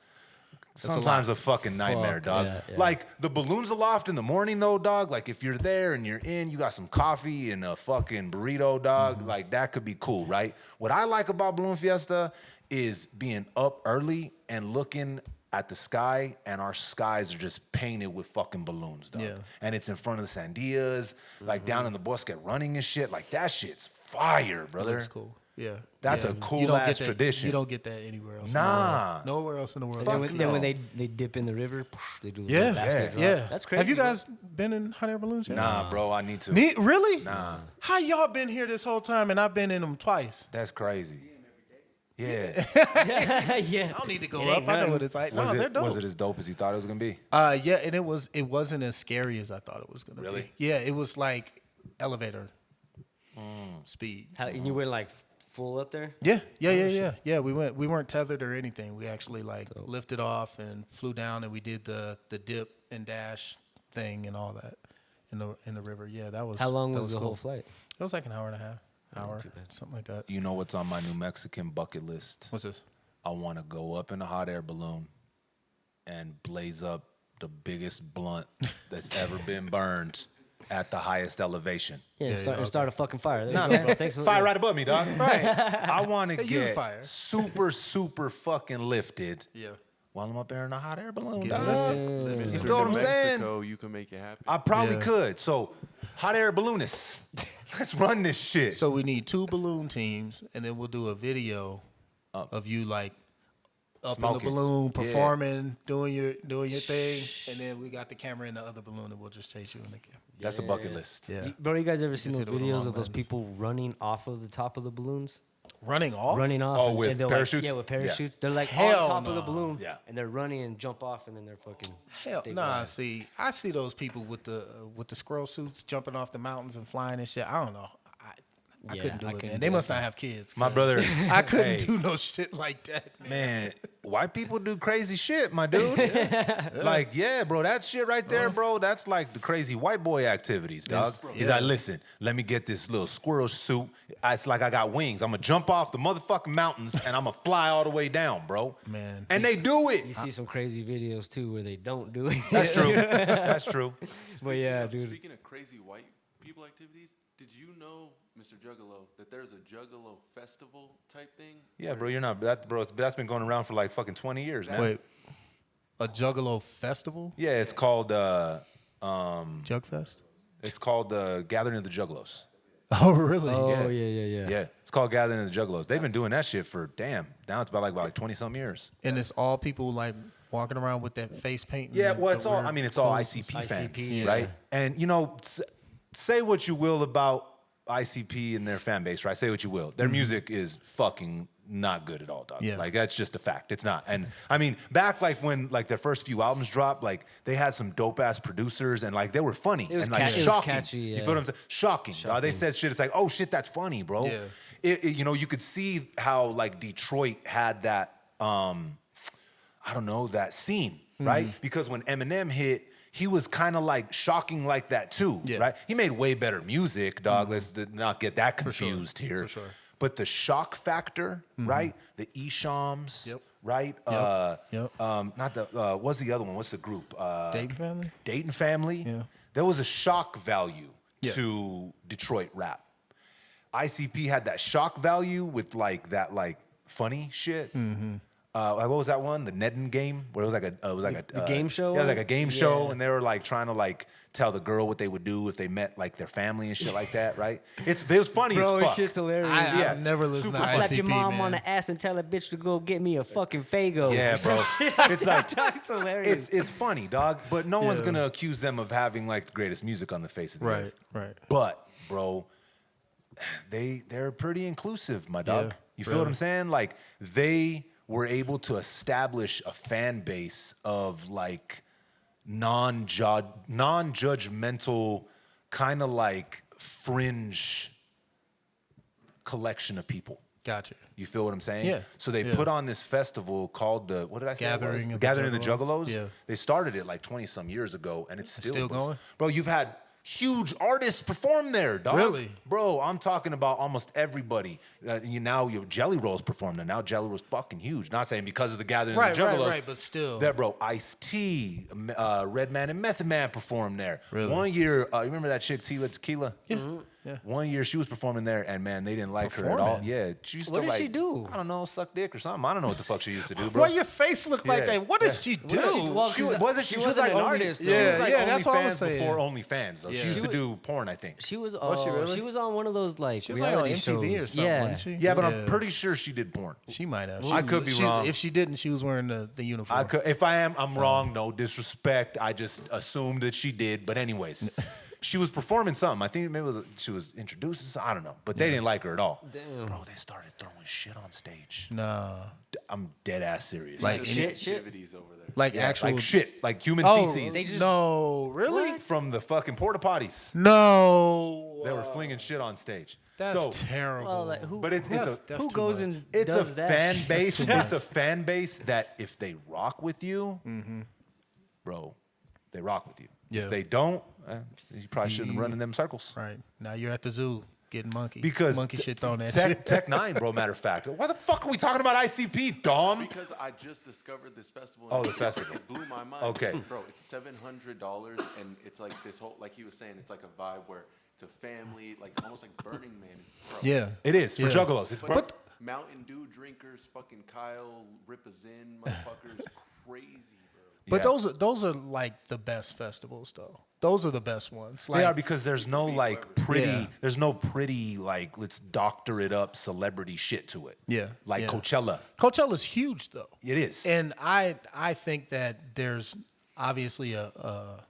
sometimes a fucking nightmare, Fuck, dog. yeah, yeah. Like the balloons aloft in the morning, though, dog. Like if you're there and you're in, you got some coffee and a fucking burrito, dog. Like that could be cool, right? What I like about Balloon Fiesta is being up early and looking at the sky, and our skies are just painted with fucking balloons, dog. Yeah. And it's in front of the Sandias, like down in the Bosque running and shit. Like that shit's fire, brother. That's cool. Yeah. That's Yeah. a cool You don't ass get that- tradition. You don't get that anywhere else. Nah. In the world. Nowhere else in the world. And Fuck then, no. when they dip in the river, they do the Yeah. little basket Yeah. drop. That's crazy. Have you bro. guys been in hot air balloons yet? Nah, bro, I need to. Really? Nah. How y'all been here this whole time and I've been in them twice? That's crazy. Yeah. yeah. I don't need to go It up. ain't I know nothing. what it's like. No, they're dope. Was it as dope as you thought it was gonna be? Yeah, and it wasn't as scary as I thought it was gonna be. Really? Yeah, it was like elevator speed. How, and you went like full up there? Yeah. We weren't tethered or anything. We actually like lifted off and flew down, and we did the dip and dash thing and all that in the river. Yeah, that was. How long that was the cool. whole flight? It was like an hour and a half, something like that. You know what's on my New Mexican bucket list? What's this? I want to go up in a hot air balloon and blaze up the biggest blunt that's ever been burned at the highest elevation. Yeah, Yeah, and start a fucking fire. There Nah, you go, man. bro. Thanks a lot. Fire right above me, dog. Right. I want to They use get fire. super fucking lifted Yeah. while I'm up there in a hot air balloon, Get dog. lifted. You feel what I'm saying? Mexico, you can make it happen. I probably Yeah. could. So, hot air balloonists, let's run this shit. So we need 2 balloon teams, and then we'll do a video of you like up Smoking. in the balloon, performing, doing your thing, and then we got the camera in the other balloon, and we'll just chase you in the camera. That's a bucket list. Yeah. Bro, you guys ever seen Just those hit it with a videos long of those lens. people running off of the top of the balloons? Running off? running off. Oh, and with they're parachutes? Like, yeah, with Yeah. parachutes. They're like Hell on top of the no. balloon. Yeah. And they're running and jump off, and then they're fucking. Hell, they nah. glide. See, I see those people with the squirrel suits jumping off the mountains and flying and shit. I don't know. I Yeah, couldn't do I it, couldn't man. do They it. must not have kids. My 'cause brother, I couldn't hey, do no shit like that, man. Man, white people do crazy shit, my dude. Like, yeah, bro, that shit right there, bro, that's like the crazy white boy activities, dog. He's like, listen, let me get this little squirrel suit. It's like I got wings. I'm going to jump off the motherfucking mountains and I'm going to fly all the way down, bro. Man. And they do it. You see some crazy videos too where they don't do it. That's true. That's true. But yeah, dude. Speaking of crazy white people activities, did you know, Mr. Juggalo, that there's a Juggalo festival type thing? Yeah, bro, you're not, that, bro, that's been going around for like fucking 20 years, man. Wait, a Juggalo festival? Yeah, it's called, Jugfest? it's called Gathering of the Juggalos. Oh, really? Oh yeah. Yeah, it's called Gathering of the Juggalos. They've been doing that shit for now it's about like 20 some years. And it's all people like walking around with that face paint. and Yeah, the- well, the it's all. weird I mean, it's all clothes. ICP fans, ICP, right? And you know, say what you will about ICP and their fan base, right? Say what you will. Their music is fucking not good at all, dog. Yeah. Like that's just a fact. It's not. And I mean, back like when like their first few albums dropped, like they had some dope ass producers and like they were funny It was and like it was shocking. catchy, You yeah. feel what I'm saying? Shocking. Dog. They said shit. It's like, oh shit, that's funny, bro. Yeah. You know, you could see how like Detroit had that. I don't know, that scene, right? Because when Eminem hit, he was kind of like shocking like that too, Yeah. right? He made way better music, dog. Let's not get that sure. confused here. For sure. But the shock factor, right? The Eshams, Yep. right? Yep. Not the, what's the other one? What's the group? Dayton family? Dayton Family. Yeah. There was a shock value Yeah. to Detroit rap. ICP had that shock value with like that like funny shit. Like what was that one? The Nedden game, where it was like a game show Yeah, it was one? like a game show, Yeah. and they were like trying to like tell the girl what they would do if they met like their family and shit like that, right? It was funny Bro, as this fuck. shit's hilarious. Yeah. I've never listened to Super ICP, Slap your mom man. on the ass and tell a bitch to go get me a fucking Fago. Yeah, bro. It's like It's hilarious. it's funny, dog. But no one's Yeah. gonna accuse them of having like the greatest music on the face of the Right, earth. right. But, bro, they're pretty inclusive, my dog. Yeah, You feel really. what I'm saying? Like they were able to establish a fan base of like non-judgmental, kind of like fringe collection of people. Gotcha. You feel what I'm saying? Yeah, So they yeah. put on this festival called the, what did I say? it was? Gathering of the Gathering of the Juggalos? Juggalos. Yeah. They started it like 20 some years ago, and it's still going? Bro, you've had huge artists perform there, dog. Really? Bro, I'm talking about almost everybody. Your Jelly Roll's performed there. Now Jelly Roll's fucking huge. Not saying because of the Gathering Right, of the right, Juggalos. right, but still. That, bro, Ice-T, Redman and Method Man performed there. Really? One year, you remember that chick, Tila Tequila? Yeah. Yeah. One year she was performing there, and man, they didn't like her at all. Performing? Yeah, she used What to did she like, do? I don't know, suck dick or something. I don't know what the fuck she used to do, bro. Why your face look like Yeah, that? What does yeah. she do? Well, She 'cause wasn't. She was wasn't like an only, artist, though. She was like Yeah, that's what I was OnlyFans saying. before OnlyFans. Though Yeah. she used She to was- do porn, I think. She was. Was she really? She was on one of those like She was like on reality MTV shows. or something, yeah. wasn't she? Yeah, but I'm pretty sure she did porn. She might have. I could be wrong. If she didn't, she was wearing the uniform. I could, if I am, I'm wrong. No disrespect. I just assumed that she did. But anyways, she was performing something. I think maybe she was introducing something. I don't know. But they didn't like her at all. Damn. Bro, they started throwing shit on stage. Nah. I'm dead ass serious. Like Shit. Activities over there. Like Yeah, actual like shit, like human Oh, feces. no, really? From the fucking porta potties. No. They were flinging shit on stage. That's so, terrible. Well, like, who? but it's That's who too goes much. and it's a does that fan shit? base. too It's a fan base that if they rock with you, bro, they rock with you. Yeah. If they don't, you probably shouldn't run in them circles. Right. Now you're at the zoo getting Because monkey shit thrown at Tech, you. Tech Nine, bro. Matter of fact, why the fuck are we talking about ICP, Dom? Because I just discovered this festival. Oh, and the festival. It blew my mind. Okay. Because, bro, it's $700, and it's like this whole, like he was saying, it's like a vibe where it's a family, like almost like Burning Man. It's, bro, Yeah. It is for Yeah. juggalos. It's But Mountain Dew drinkers, fucking Kyle, Rip a Zin, motherfuckers, crazy, bro. But Yeah. those are like the best festivals though. Those are the best ones. Like, They are because there's no like pretty, Yeah. there's no pretty like let's doctor it up celebrity shit to it. Yeah, Like yeah. Coachella. Coachella's huge though. It is. And I think that there's obviously a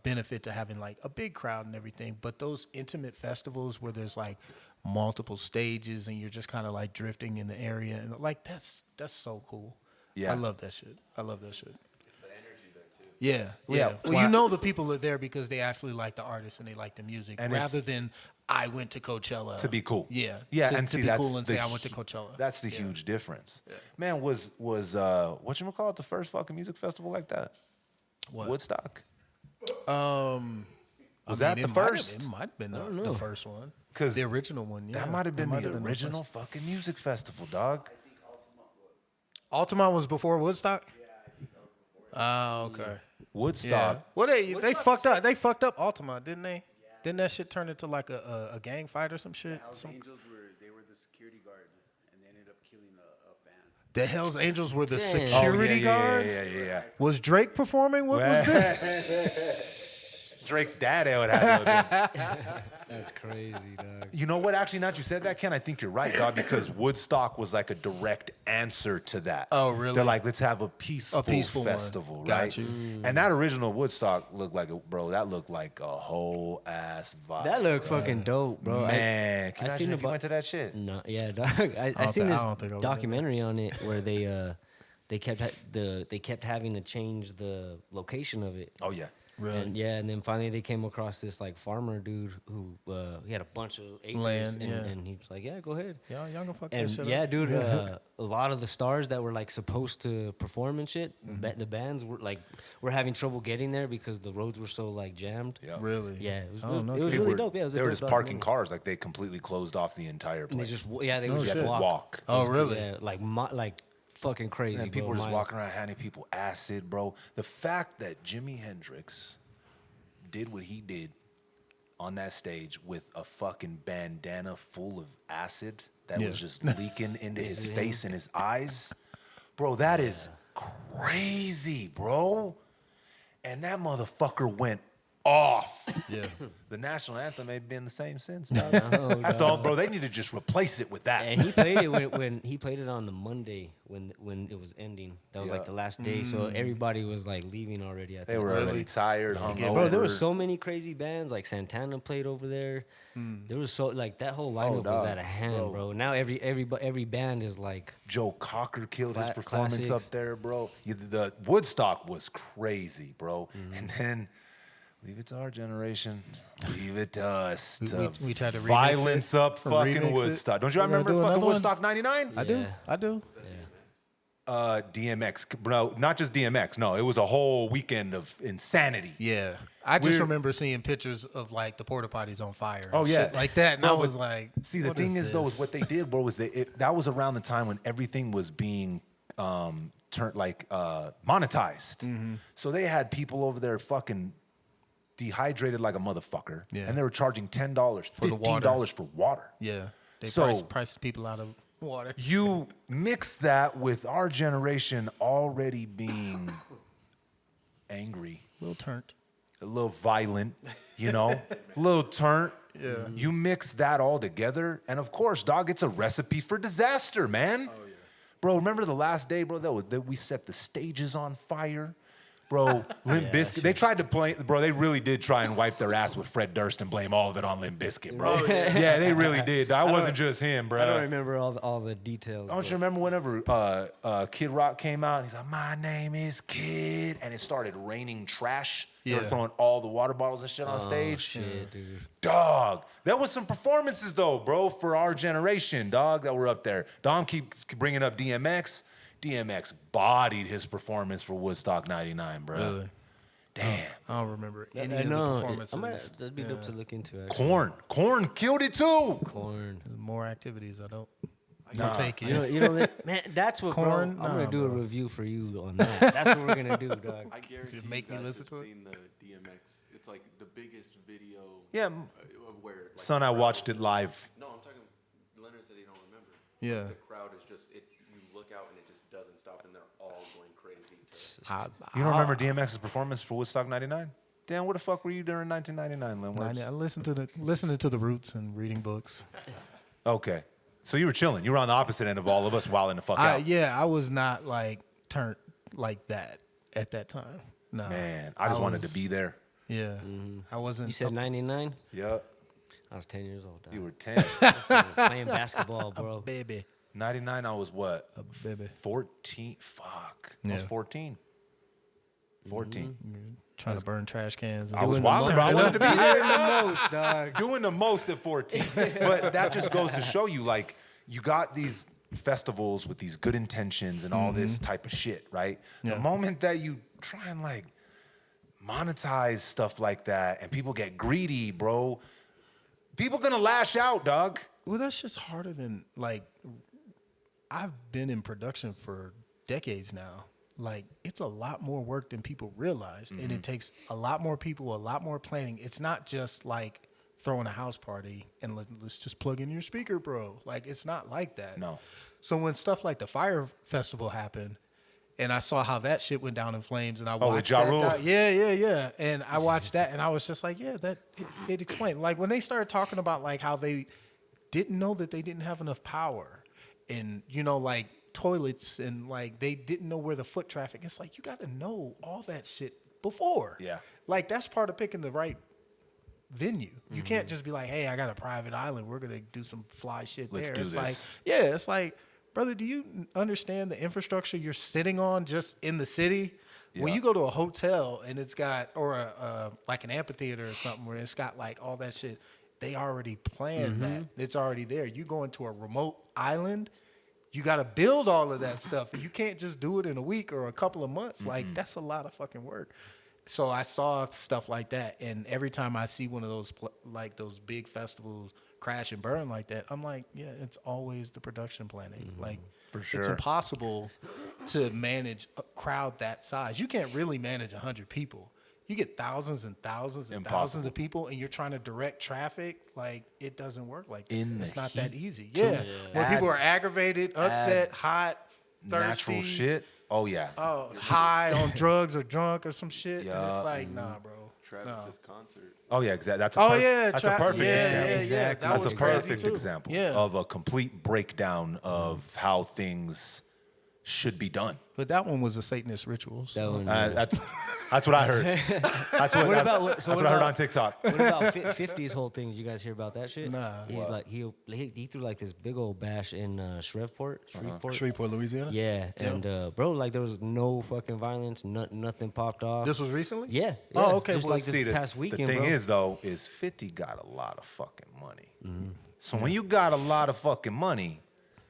benefit to having like a big crowd and everything, but those intimate festivals where there's like multiple stages, and you're just kind of like drifting in the area, and like that's so cool. Yeah. I love that shit. I love that shit. It's the energy there too. Yeah, Yeah. yeah. Well, you know the people are there because they actually like the artists and they like the music, And rather it's- than I went to Coachella to be cool. Yeah, Yeah, to, and to see be that's cool and the say I went to hu- Coachella. That's the huge difference. Man, was whatchamacallit the first fucking music festival like that? What? Woodstock. Was I that mean, the first? It might have been the first one. 'Cause the original one, yeah. That might have been It the first. original fucking music festival, dog. Altamont was before Woodstock. Oh, okay. Woodstock. Yeah. Well, they fucked up. They fucked up Altamont, didn't they? Didn't that shit turn into like a gang fight or some shit? Hells Angels were the security guards, and they ended up killing a fan. The Hell's Angels were the Damn. security guards. Yeah. Was Drake performing? What was this? Drake's dad would have to have been. That's crazy, dog. You know what? Actually, now that you said that, Ken, I think you're right, dog, because Woodstock was like a direct answer to that. Oh, really? They're like, let's have a peaceful one. festival, Got right? you. And that original Woodstock looked like, that looked like a whole ass vibe. That looked fucking dope, bro. Man, can you I imagine seen if you about- went to that shit? No, yeah, dog. I seen this don't think I would've documentary on it where they kept having to change the location of it. Oh, yeah. Really? And then finally they came across this like farmer dude who he had a bunch of acres Land, and, yeah. and he was like, yeah, go ahead. Y'all gonna fuck that And shit yeah, up? dude, a lot of the stars that were like supposed to perform and shit, the bands were having trouble getting there because the roads were so like jammed. Yeah. Really? Yeah, it was, Oh, no it was kidding. really dope. Yeah, it was a They were dope just parking documentary. cars, like they completely closed off the entire And they place. just they No would just shit. walk. Oh, really? Yeah, like fucking crazy. And people bro, were just miles. walking around handing people acid, bro. The fact that Jimi Hendrix did what he did on that stage with a fucking bandana full of acid that Yeah. was just leaking into his face and his eyes, bro, that is crazy, bro. And that motherfucker went off. Yeah. The national anthem ain't been the same since. Dog. That's the bro. They need to just replace it with that. And he played it when he played it on the Monday when it was ending. That was like the last day, so everybody was like leaving already. They were already tired, hungover. Bro, there were so many crazy bands. Like Santana played over there. There was so like that whole lineup was dog. out of hand, bro. Now every band is like Joe Cocker killed his Cla- performance classics. up there, bro. The Woodstock was crazy, bro. And then leave it to our generation. Leave it to us. We tried to remix violence it, up or fucking remix it. Woodstock. Don't you We're gonna remember do fucking another one? Woodstock '99? I do. Yeah. I do. DMX, bro. Not just DMX. No, it was a whole weekend of insanity. Yeah. I just We're- remember seeing pictures of like the porta potties on fire. and Oh, yeah. shit like that. And No, I but was like, See, the what thing is, though, is this? what they did, bro, was that was around the time when everything was being turned monetized. Mm-hmm. So they had people over there fucking dehydrated like a motherfucker, Yeah. and they were charging $10, the water. $15 for water. Yeah. They So- priced people out of water. You mix that with our generation already being angry, Little turnt. a little violent, you know, a little turnt. Yeah. You mix that all together, and of course, dog, it's a recipe for disaster, man. Oh, yeah. Bro, remember the last day, bro, that we set the stages on fire? Bro, Limp Bizkit, they tried to play, bro, they really did try and wipe their ass with Fred Durst and blame all of it on Limp Bizkit, bro. Yeah, they really did. That wasn't just him, bro. I don't remember all the details. Don't but- you remember whenever Kid Rock came out? And he's like, "My name is Kid," and it started raining trash. They were Yeah. throwing all the water bottles and shit on stage. Shit, dude. Dog, there was some performances though, bro, for our generation, dog, that were up there. Dom keeps bringing up DMX. DMX bodied his performance for Woodstock '99, bro. Really? Damn. I don't remember any I of the know. performances. That'd be dope to look into. Actually. Corn killed it too. Corn. There's more activities. I don't Nah. take it. You know that, man. That's what, Corn? bro. I'm gonna Nah, do a bro. review for you on that. That's what we're gonna do, dog. I guarantee make you me guys listen have to it? seen the DMX. It's like the biggest video. Yeah, Of where. Like, son, the I crowd watched is it live. No, I'm talking. Leonard said he don't remember. Yeah. The crowd is just it. You look out and it just doesn't stop, and they're all going crazy. You don't remember DMX's performance for Woodstock '99? Dan, where the fuck were you during 1999, Lin? I listening to the Roots and reading books. Okay. So you were chilling. You were on the opposite end of all of us, wilding the fuck out. I was not like turned like that at that time. No, Man, I just wanted to was- be there. Yeah, I wasn't. You said 99. Yep. I was 10 years old. Dog. You were 10. Playing basketball, bro. Baby. 99, I was what? Baby. 14. Fuck. I was Yeah. 14. 14. Trying to burn trash cans. And I was doing the wild, bro. I wanted to be Doing there. the most, dog. Doing the most at 14. But that just goes to show you, like, you got these festivals with these good intentions and all this type of shit, right? Yeah. The moment that you try and, like, monetize stuff like that and people get greedy, bro, people gonna lash out, dog. Well, that's just harder than, like, I've been in production for decades now. Like, it's a lot more work than people realize. And it takes a lot more people, a lot more planning. It's not just like throwing a house party and let's just plug in your speaker, bro. Like, it's not like that. No. So when stuff like the Fire Festival happened, and I saw how that shit went down in flames, and I watched Ja that. Rule? Yeah. And I watched that, and I was just like, yeah, it explained. Like, when they started talking about, like, how they didn't know that they didn't have enough power, and, you know, like, toilets, and, like, they didn't know where the foot traffic. It's like, you got to know all that shit before. Yeah. Like, that's part of picking the right venue. You can't just be like, hey, I got a private island. We're going to do some fly shit Let's there. do It's this. like, yeah, it's like, brother, do you understand the infrastructure you're sitting on just in the city? When Yeah. you go to a hotel and it's got, or like an amphitheater or something where it's got like all that shit, they already planned that. It's already there. You go into a remote island, you got to build all of that stuff. You can't just do it in a week or a couple of months. Like, that's a lot of fucking work. So I saw stuff like that, and every time I see one of those like those big festivals crash and burn like that, I'm like, yeah, it's always the production planning. Like, For it's sure. impossible to manage a crowd that size. You can't really manage 100 people. You get thousands and thousands and thousands Impossible. of people, and you're trying to direct traffic. Like, it doesn't work like that. In It's the not that heat, easy. too. Yeah, when Add- people are aggravated, upset, hot, thirsty, Natural shit. Oh, yeah. high on drugs or drunk or some shit. And Yeah. it's like, nah, bro. Travis's concert. Oh, yeah, exactly. That's a Oh, perf- yeah. That's a perfect example. Yeah. Exactly. That That's was a crazy perfect too. example Yeah. of a complete breakdown of how things should be done. But that one was a Satanist ritual. So. That one, That's what I heard. That's what, What that's, about- that's so what what I heard about- on TikTok. What about 50's whole thing? Did you guys hear about that shit? Nah. He's like he threw like this big old bash in Shreveport. Shreveport, Louisiana? Yeah, and bro, like there was no fucking violence, nothing popped off. This was recently? yeah. Oh, okay, Just well, like this See, past weekend, the thing bro. is, though, is 50 got a lot of fucking money. So when you got a lot of fucking money,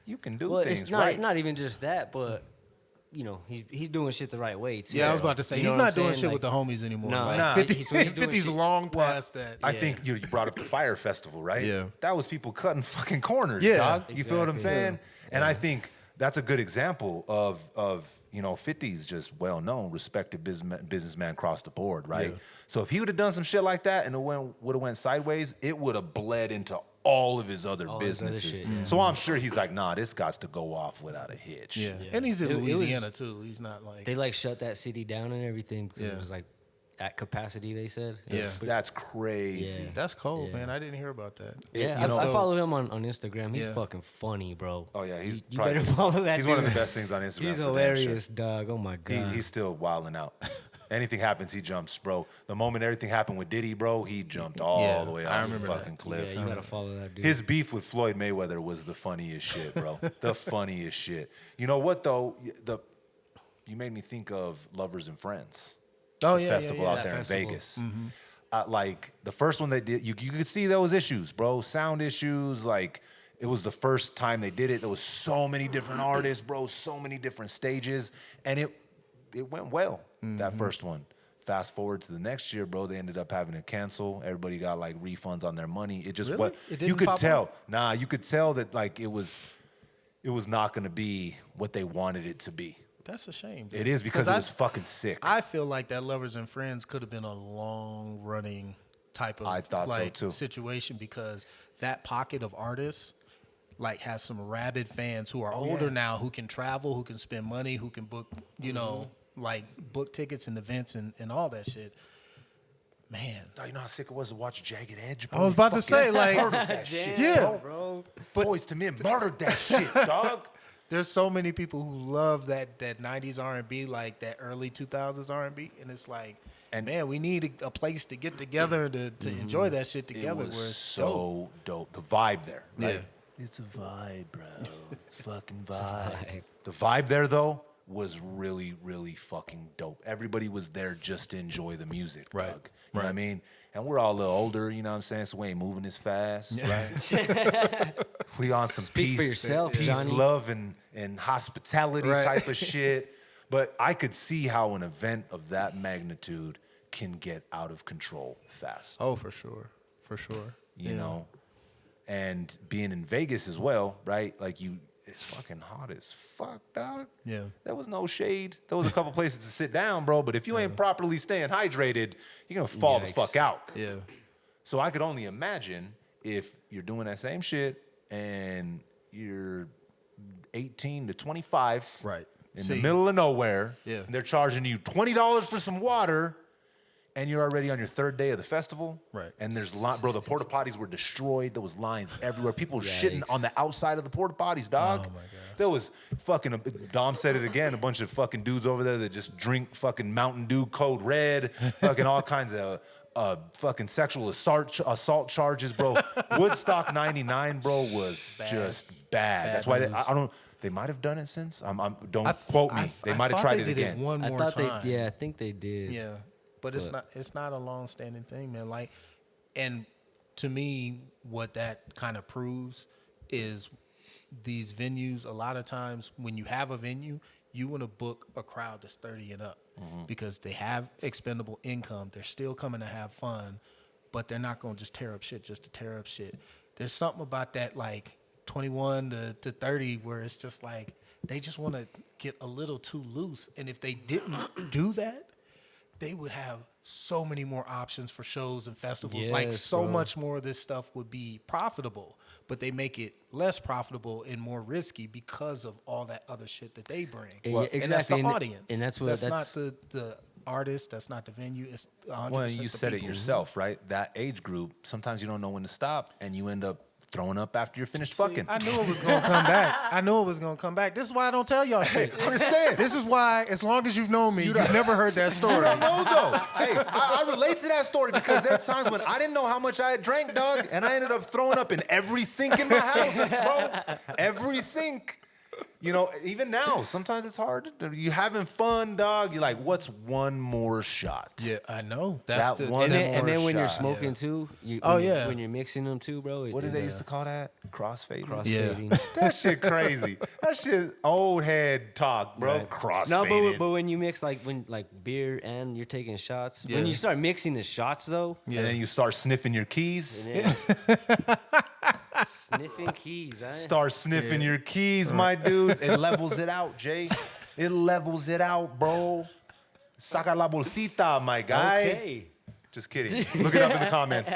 you can do well, things it's not right. not even just that, but you know, he's doing shit the right way too. Yeah, I was about to say, You know he's what not I'm doing saying? shit Like, with the homies anymore. Nah. Like, Nah. 50, So he's doing 50's shit- long past that. I think you brought up the Fire Festival, right? Yeah. That was people cutting fucking corners, Yeah. dog. You feel what I'm Exactly. saying? And I think that's a good example of 50's just well-known, respected businessman across the board, right? Yeah. So if he would have done some shit like that and it would have went sideways, it would have bled into all of his other All his other businesses. shit, yeah. So I'm sure he's like, nah, this got to go off without a hitch. Yeah. And he's in It was- Louisiana, too. He's not like. They like shut that city down and everything because Yeah. it was like at capacity. They said. Yeah. That's crazy. Yeah. That's cold, Yeah. man. I didn't hear about that. Yeah, you know- I follow him on Instagram. He's Yeah. fucking funny, bro. Oh, yeah, he's you probably- better follow that. He's one of dude. the best things on Instagram. He's for damn hilarious, sure. dog. Oh my god. He's still wilding out. Anything happens, he jumps, bro. The moment everything happened with Diddy, bro, he jumped all Yeah, the way I off the remember that. fucking cliff. Yeah, you gotta follow that dude. His beef with Floyd Mayweather was the funniest shit, bro. The funniest shit. You know what though? You made me think of Lovers and Friends. Oh, the yeah. festival out That there festival. in Vegas. Like the first one they did, you could see those issues, bro. Sound issues. Like it was the first time they did it. There was so many different artists, bro. So many different stages, and it went well. That first one. Fast forward to the next year, bro. They ended up having to cancel. Everybody got like refunds on their money. It just Really? what It you didn't could pop tell. off? Nah, you could tell that like it was not going to be what they wanted it to be. That's a shame. dude. It is because it I- was fucking sick. I feel like that Lovers and Friends could have been a long running type of I thought so, like too. situation because that pocket of artists like has some rabid fans who are older yeah. now who can travel, who can spend money, who can book, you know, like book tickets and events and all that shit. Man. Oh, you know how sick it was to watch Jagged Edge, I bro? was about to Fucking say, like, murdered that shit, yeah. bro. Boys to Men murdered that shit, dog. There's so many people who love that 90s R&B, like that early 2000s R&B, and it's like, And- man, we need a place to get together to enjoy that shit together. It was where it's so dope. The vibe there, right? Yeah. It's a vibe, bro. It's fucking vibe. The vibe there, though, was really, really fucking dope. Everybody was there just to enjoy the music, Right. Doug. You know what I mean? And we're all a little older, you know what I'm saying? So we ain't moving as fast, right? We on some Speak peace, for yourself, peace, Johnny. love, and hospitality Right. type of shit. But I could see how an event of that magnitude can get out of control fast. Oh, for sure. For sure. You know? And being in Vegas as well, right? Like it's fucking hot as fuck, dog. Yeah. There was no shade. There was a couple places to sit down, bro. But if you ain't properly staying hydrated, you're gonna fall the Yikes. fuck out. Yeah. So I could only imagine if you're doing that same shit and you're 18 to 25, Right. in See. the middle of nowhere, Yeah. and they're charging you $20 for some water, and you're already on your third day of the festival, Right. And there's bro, the porta potties were destroyed. There was lines everywhere. People were shitting on the outside of the porta potties, dog. Oh, my God. There was fucking, Dom said it again, a bunch of fucking dudes over there that just drink fucking Mountain Dew Code Red, fucking all kinds of fucking sexual assault charges, bro. Woodstock 99, bro, was just bad. That's why I don't. They might have done it since. Don't quote me. They might have thought tried they it did again. one I more thought time. they, yeah, I think they did. Yeah, but it's not a long-standing thing, man. Like, and to me, what that kind of proves is these venues. A lot of times, when you have a venue, you want to book a crowd that's 30 and up because they have expendable income. They're still coming to have fun, but they're not going to just tear up shit just to tear up shit. There's something about that, like 21 to 30, where it's just like they just want to get a little too loose. And if they didn't do that, they would have so many more options for shows and festivals. Like Yes, so bro. much more of this stuff would be profitable, but they make it less profitable and more risky because of all that other shit that they bring. Yeah, And that's the exactly. audience. And that's what that's that's not the artist. That's not the venue. It's 100% Well, you the said it people. yourself, right? That age group, sometimes you don't know when to stop, and you end up throwing up after you're finished fucking. I knew it was gonna come back. I knew it was gonna come back. This is why I don't tell y'all shit. I'm just saying. This is why, as long as you've known me, you've never heard that story. No, though. Hey, I relate to that story because there's times when I didn't know how much I had drank, dog, and I ended up throwing up in every sink in my house, bro. Every sink. You know, even now, sometimes it's hard. You having fun, dog. You're like, what's one more shot? Yeah, I know. That's That the one And more then, and then when you're shot. smoking too, when you're mixing them too, bro. What did they used to call that? Crossfading? Crossfading. That shit crazy. That shit old head talk, bro. Right. Crossfading. No, but when you mix like beer and you're taking shots, when you start mixing the shots though, And then you start sniffing your keys. and then sniffing keys, eh? Start sniffing your keys, my dude. It levels it out, Jay. It levels it out, bro. Saca la bolsita, my guy. Okay. Just kidding. Look it up in the comments.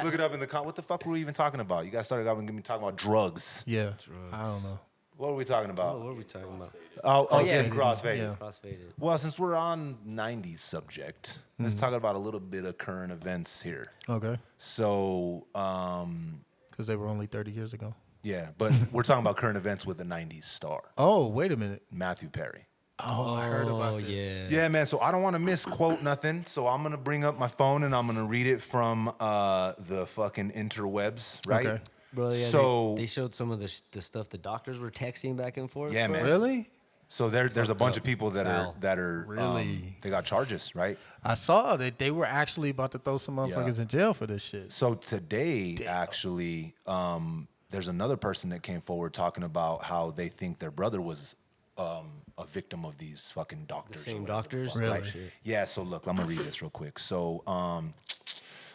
Look it up in the comments. What the fuck were we even talking about? You guys started out and me talking about drugs. Yeah, I don't know. What were we talking Oh, about? what are we talking about? Oh, yeah. yeah, crossfading. Yeah. Crossfaded. Well, since we're on 90s subject, let's talk about a little bit of current events here. Okay, So, because they were only 30 years ago. yeah, but we're talking about current events with a 90s star, Oh, wait a minute. Matthew Perry. Oh, I heard about Oh this. yeah. Yeah, man. So I don't want to misquote nothing. So I'm gonna bring up my phone and I'm gonna read it from the fucking interwebs, right? Okay. Bro, yeah, So they showed some of the stuff the doctors were texting back and forth. Yeah, bro. man. Really? so there's a bunch of people that Foul. are Really? they got charges, right? I saw that they were actually about to throw some motherfuckers Yeah. in jail for this shit. So today, actually, there's another person that came forward talking about how they think their brother was a victim of these fucking doctors. same or whatever the doctors? fuck, Really? right? Yeah. So look, I'm gonna read this real quick. So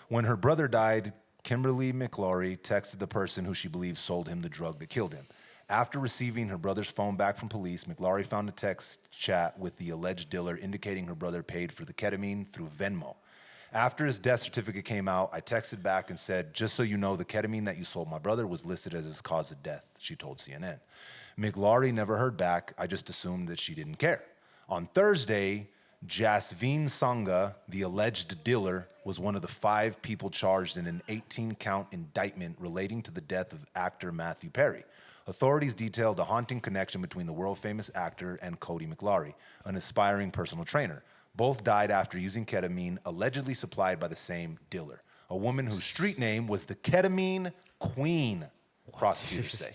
when her brother died, Kimberly McLaury texted the person who she believes sold him the drug that killed him. After receiving her brother's phone back from police, McLaury found a text chat with the alleged dealer indicating her brother paid for the ketamine through Venmo. After his death certificate came out, I texted back and said, just so you know, the ketamine that you sold my brother was listed as his cause of death, she told CNN. McLaury never heard back. I just assumed that she didn't care. On Thursday, Jasveen Sangha, the alleged dealer, was one of the 5 people charged in an 18-count indictment relating to the death of actor Matthew Perry. Authorities detailed a haunting connection between the world-famous actor and Cody McLaury, an aspiring personal trainer. Both died after using ketamine allegedly supplied by the same dealer, a woman whose street name was the Ketamine Queen, prosecutors say.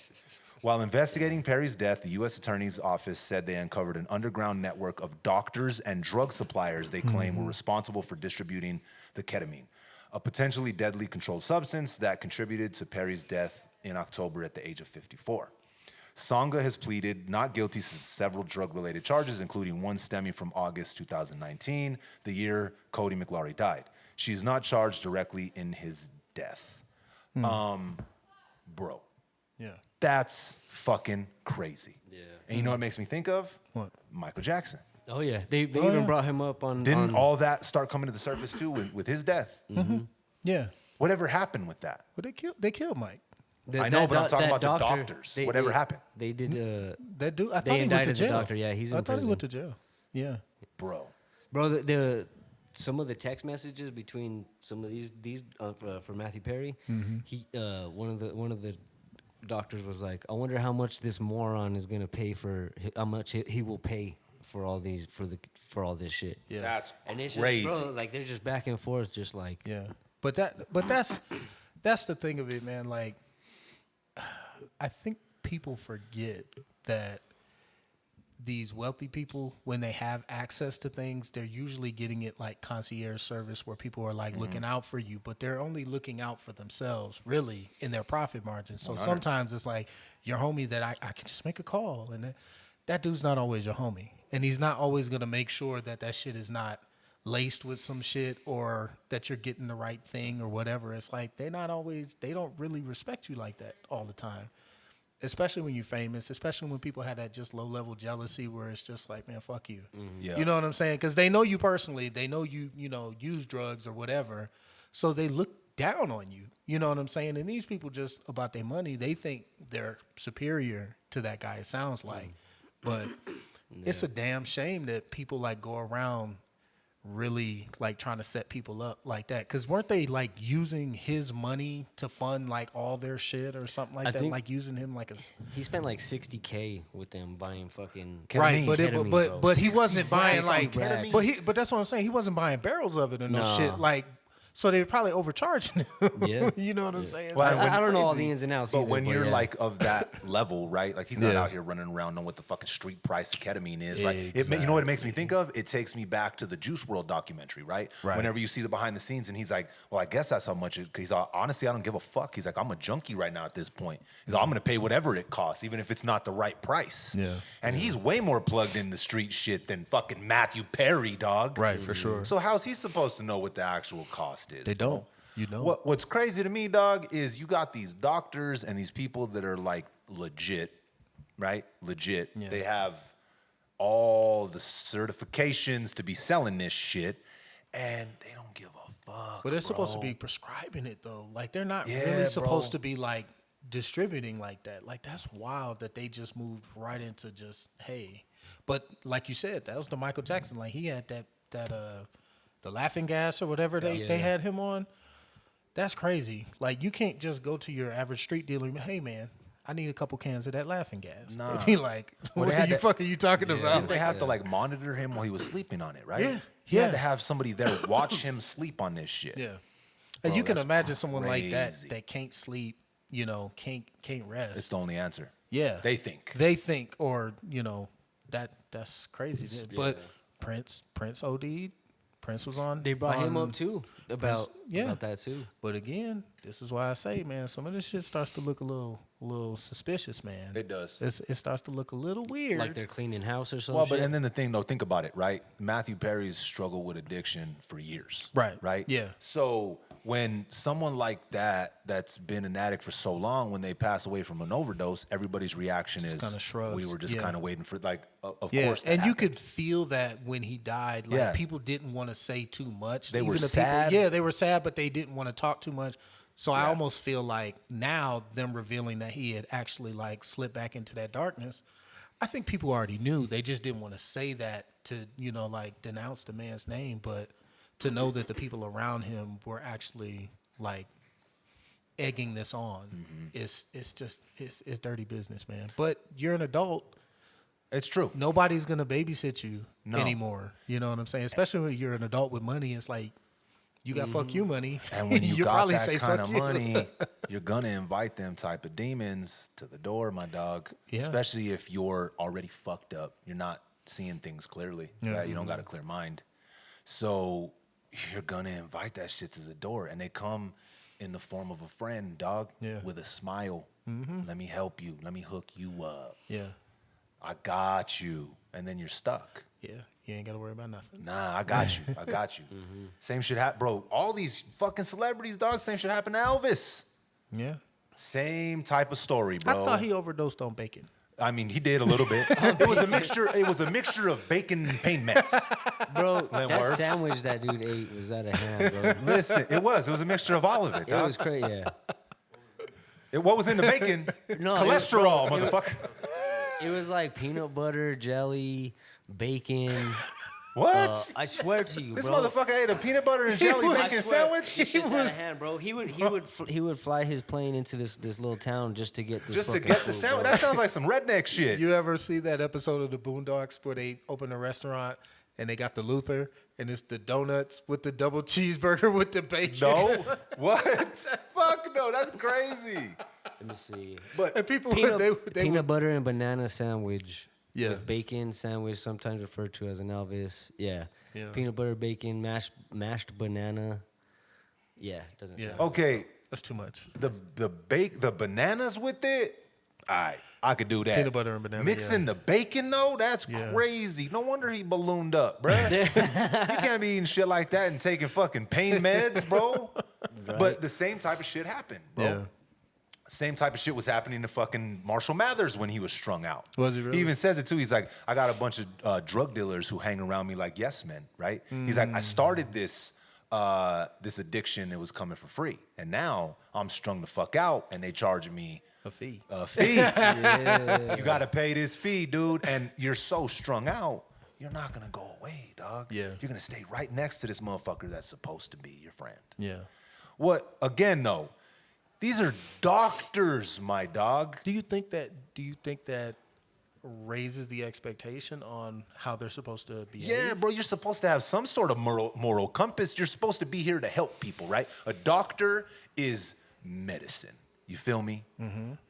While investigating Perry's death, the U.S. Attorney's Office said they uncovered an underground network of doctors and drug suppliers they claim were responsible for distributing the ketamine, a potentially deadly controlled substance that contributed to Perry's death in October at the age of 54. Songa has pleaded not guilty to several drug-related charges, including one stemming from August 2019, the year Cody McLaury died. She is not charged directly in his death. Bro. Yeah. That's fucking crazy. Yeah. And you know what it makes me think of? What? Michael Jackson. Oh yeah, they even brought him up on. Didn't all that start coming to the surface too with his death? Yeah. Whatever happened with that? Well, they killed Mike. I know, but I'm talking about the doctor, doctors. Whatever happened? They did. That dude, I They thought he went to indicted the jail. doctor, yeah, he's in I thought he prison. went to jail. Yeah. Bro. Bro, the some of the text messages between some of these for Matthew Perry, he one of the doctors was like, I wonder how much this moron is gonna pay for how much he will pay for all these for all this shit. Yeah. That's And it's crazy. just, bro, like they're just back and forth, just like Yeah. But that's the thing of it, man. Like, I think people forget that these wealthy people, when they have access to things, they're usually getting it like concierge service where people are like looking out for you, but they're only looking out for themselves really in their profit margin. So sometimes it's like your homie that I can just make a call, and that dude's not always your homie. And he's not always going to make sure that shit is not laced with some shit or that you're getting the right thing or whatever. It's like they don't really respect you like that all the time. Especially when you're famous, especially when people have that just low-level jealousy where it's just like, man, fuck you. Yeah. You know what I'm saying? Because they know you personally. They know you use drugs or whatever. So they look down on you. You know what I'm saying? And these people just, about their money, they think they're superior to that guy, it sounds like. But it's a damn shame that people, like, go around really like trying to set people up like that, because weren't they like using his money to fund like all their shit or something like I that, think like using him like a he spent like $60K with them buying fucking right, ketamine, but he wasn't buying like ketamine. but that's what I'm saying, he wasn't buying barrels of it or no Nah. shit, like, so they were probably overcharging him. Yeah. You know what I'm saying? Well, So- what's I don't know all crazy, the ins and outs But either, when but you're yeah. like of that level, right? Like he's not Yeah. out here running around knowing what the fucking street price of ketamine is, right? Exactly. You know what it makes me think of? It takes me back to the Juice World documentary, right? Right. Whenever you see the behind the scenes, and he's like, "Well, I guess that's how much it." Because honestly, I don't give a fuck. He's like, "I'm a junkie right now at this point. He's like, I'm gonna pay whatever it costs, even if it's not the right price." Yeah. And he's way more plugged in the street shit than fucking Matthew Perry, dog. Right, for sure. So how's he supposed to know what the actual cost is? They don't. You know. What's crazy to me, dog, is you got these doctors and these people that are like legit, right? Legit. Yeah. They have all the certifications to be selling this shit, and they don't give a fuck. But they're supposed to bro. be prescribing it though. Like they're not Yeah, really supposed bro. to be like distributing like that. Like that's wild that they just moved right into just hey. But like you said, that was the Michael Jackson. Like he had that the laughing gas or whatever they had him on. That's crazy. Like you can't just go to your average street dealer and be, hey man, I need a couple cans of that laughing gas. Nah. They'd be like, Well, what they are had you that- fucking you talking about? Didn't they have to like monitor him while he was sleeping on it, right? Yeah, He had yeah. to have somebody there watch him sleep on this shit. Yeah. And Bro, you can that's imagine someone like that crazy. that can't sleep, can't rest. It's the only answer. Yeah. They think. They think, or, that's crazy. But Prince OD'd. Prince was on. They brought him on- up too about yeah. that too. But again, this is why I say, man, some of this shit starts to look a little suspicious, man. It does. It starts to look a little weird. Like they're cleaning house or something. Well, but and then the thing though, think about it, right? Matthew Perry's struggled with addiction for years. Right. Right? Yeah. So when someone like that's been an addict for so long, when they pass away from an overdose, everybody's reaction is kinda shrugs. we were just Yeah. kind of waiting for of yeah, course. that and you happened. could feel that when he died. Like Yeah. people didn't want to say too much. They were the sad. People, yeah, they were sad, but they didn't want to talk too much. So I almost feel like now them revealing that he had actually like slipped back into that darkness. I think people already knew. They just didn't want to say that to like denounce the man's name, but to know that the people around him were actually like egging this on. It's just it's dirty business, man. But you're an adult. It's true. Nobody's gonna babysit you No. anymore. You know what I'm saying? Especially when you're an adult with money. It's like you got fuck you money, And when you got probably that say kind fuck of you. money, you're gonna invite them type of demons to the door, my dog. Yeah. Especially if you're already fucked up. You're not seeing things clearly. Yeah. Right? You don't got a clear mind. So you're gonna invite that shit to the door, and they come in the form of a friend, dog, Yeah. with a smile. Let me help you. Let me hook you up. Yeah, I got you. And then you're stuck. yeah. You ain't gotta worry about nothing. Nah, I got you. I got you. Same shit happen, bro. All these fucking celebrities, dog. Same shit happened to Elvis. Yeah. Same type of story, bro. I thought he overdosed on bacon. I mean, he did a little bit. It was a mixture. It was a mixture of bacon and pain meds. Bro, That that works. sandwich that dude ate was out of hand, bro. Listen, it was a mixture of all of it. It Dog. was crazy, yeah. What was in the bacon? No, Cholesterol, it was- motherfucker. It was like peanut butter, jelly, bacon. What? I swear to you, This bro. motherfucker ate a peanut butter and jelly I bacon swear, sandwich. this shit's out of hand, bro. He would fly his plane into this little town just to get this. Just to fucking get the food, sandwich. bro. That sounds like some redneck shit. You ever see that episode of the Boondocks where they open a restaurant and they got the Luther and it's the donuts with the double cheeseburger with the bacon? No? What? Fuck no, that's crazy. Let me see. And people Peanut, they peanut would, butter and banana sandwich. Yeah. With bacon sandwich, sometimes referred to as an Elvis. Yeah. Yeah. Peanut butter, bacon, mashed banana. Yeah, doesn't Yeah. sound. Okay, That's too much. the bananas with it. All right, I could do that. Peanut butter and banana, Mixing yeah. the bacon though, that's Yeah. crazy. No wonder he ballooned up, bruh. You can't be eating shit like that and taking fucking pain meds, bro. But the same type of shit happened, bro. Yeah. Same type of shit was happening to fucking Marshall Mathers when he was strung out. Was he really? He even says it too. He's like, I got a bunch of drug dealers who hang around me like yes men, right? He's like, I started this addiction. It was coming for free, and now I'm strung the fuck out, and they charge me A fee. a fee. You got to pay this fee, dude, and you're so strung out. You're not gonna go away, dog. Yeah. You're gonna stay right next to this motherfucker that's supposed to be your friend. Yeah. What again though? These are doctors, my dog. Do you think that raises the expectation on how they're supposed to behave? Yeah, bro, you're supposed to have some sort of moral compass. You're supposed to be here to help people, right? A doctor is medicine. You feel me?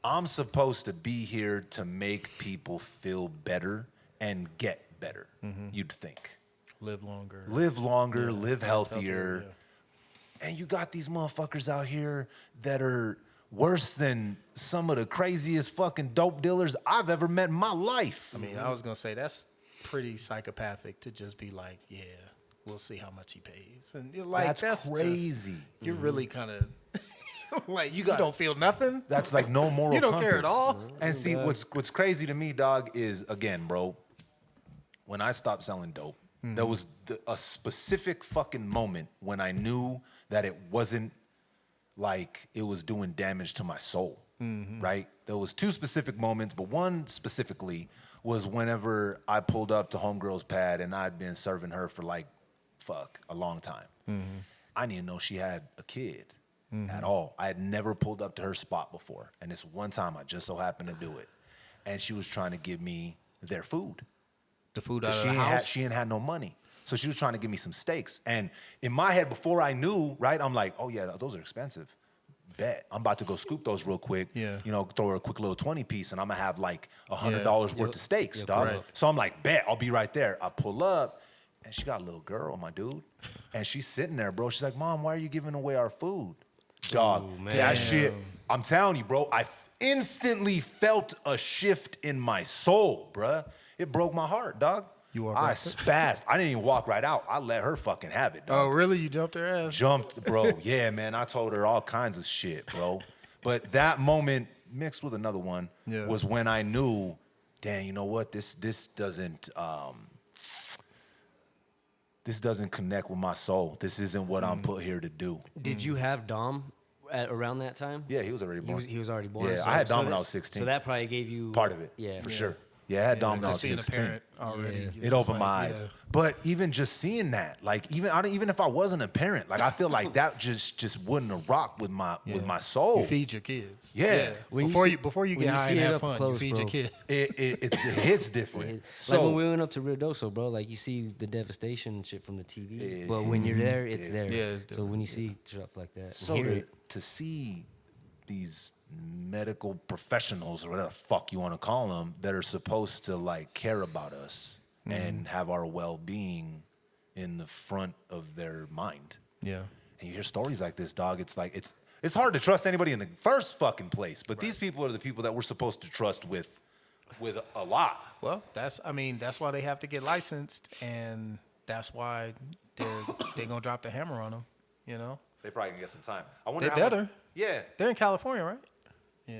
I'm supposed to be here to make people feel better and get better, you'd think. Live longer. Live longer, live healthier. yeah. And you got these motherfuckers out here that are worse than some of the craziest fucking dope dealers I've ever met in my life. I mean, I was gonna say that's pretty psychopathic to just be like, yeah, we'll see how much he pays, and you're like, That's just- crazy. you're really kind of like you don't feel nothing. That's like no moral You don't care at compass. all? And see, what's crazy to me, dog, is again, bro, when I stopped selling dope, there was a specific fucking moment when I knew that it wasn't like it was doing damage to my soul, right? There was two specific moments, but one specifically was whenever I pulled up to Homegirl's pad and I'd been serving her for like, a long time. I didn't know she had a kid at all. I had never pulled up to her spot before. And this one time I just so happened to do it. And she was trying to give me their food. The food out of She the ain't house. she ain't had no money. So she was trying to give me some steaks. And in my head, before I knew, right, I'm like, oh yeah, those are expensive. Bet. I'm about to go scoop those real quick. Yeah. You know, throw her a quick little 20 piece and I'm gonna have like $100 worth of steaks, yeah, dog. right. So I'm like, bet, I'll be right there. I pull up and she got a little girl, my dude. And she's sitting there, bro. She's like, Mom, why are you giving away our food? Dog, man. that shit, I'm telling you, bro, I instantly felt a shift in my soul, bruh. It broke my heart, dog. You walked I right spazzed. I didn't even walk right out. I let her fucking have it, dog. Oh, really? You jumped her ass? Jumped, bro. Yeah, man. I told her all kinds of shit, bro. But that moment, mixed with another one, Yeah. was when I knew, damn, you know what? This doesn't connect with my soul. This isn't what I'm put here to do. Did you have Dom around that time? Yeah, he was already born. He was already born. Yeah, I had Dom when I was that's- 16. So that probably gave you Part of it, Yeah, for sure. Yeah, it had Domino Just at being a 16. parent already. Yeah. you're It just opened like, my eyes. But even just seeing that, like even if I wasn't a parent, like I feel like that just wouldn't have rocked with my soul. You feed your kids. Yeah. When Before you when get you high see and it have up fun, close, you feed your bro. kid. It hits different. Like So when we went up to Rio Doso, bro, like you see the devastation and shit from the TV. But when you're there, it's there. Yeah, it's so when you see stuff like that, and So hear it, to see these medical professionals or whatever the fuck you want to call them that are supposed to like care about us and have our well-being in the front of their mind. Yeah. And you hear stories like this, dog. It's like it's hard to trust anybody in the first fucking place. But these people are the people that we're supposed to trust with a lot. Well, that's why they have to get licensed, and that's why they're gonna drop the hammer on them. You know, They probably can get some time. I wonder they how much- better. Yeah. They're in California, right? Yeah,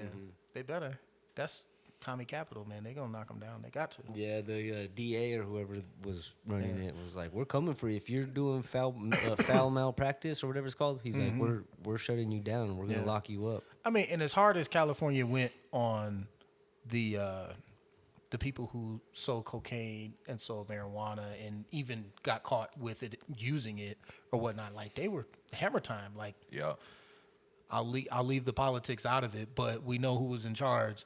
they better. That's commie capital, man. They gonna knock them down. They got to. yeah, the DA or whoever was running it was like, "We're coming for you if you're doing foul malpractice or whatever it's called." He's like, "We're shutting you down. We're gonna lock you up." I mean, and as hard as California went on the people who sold cocaine and sold marijuana and even got caught with it, using it or whatnot, like they were hammer time. Like Yeah. I'll leave the politics out of it, but we know who was in charge.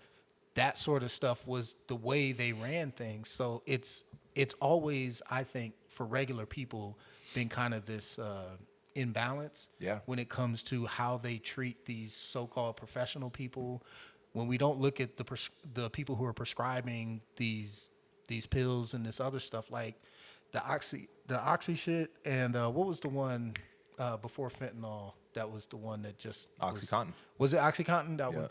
That sort of stuff was the way they ran things. So it's always, I think, for regular people, been kind of this imbalance. Yeah. When it comes to how they treat these so-called professional people, when we don't look at the people who are prescribing these pills and this other stuff, like the oxy shit, and what was the one before fentanyl? That was the one that just OxyContin. Was it OxyContin? That one.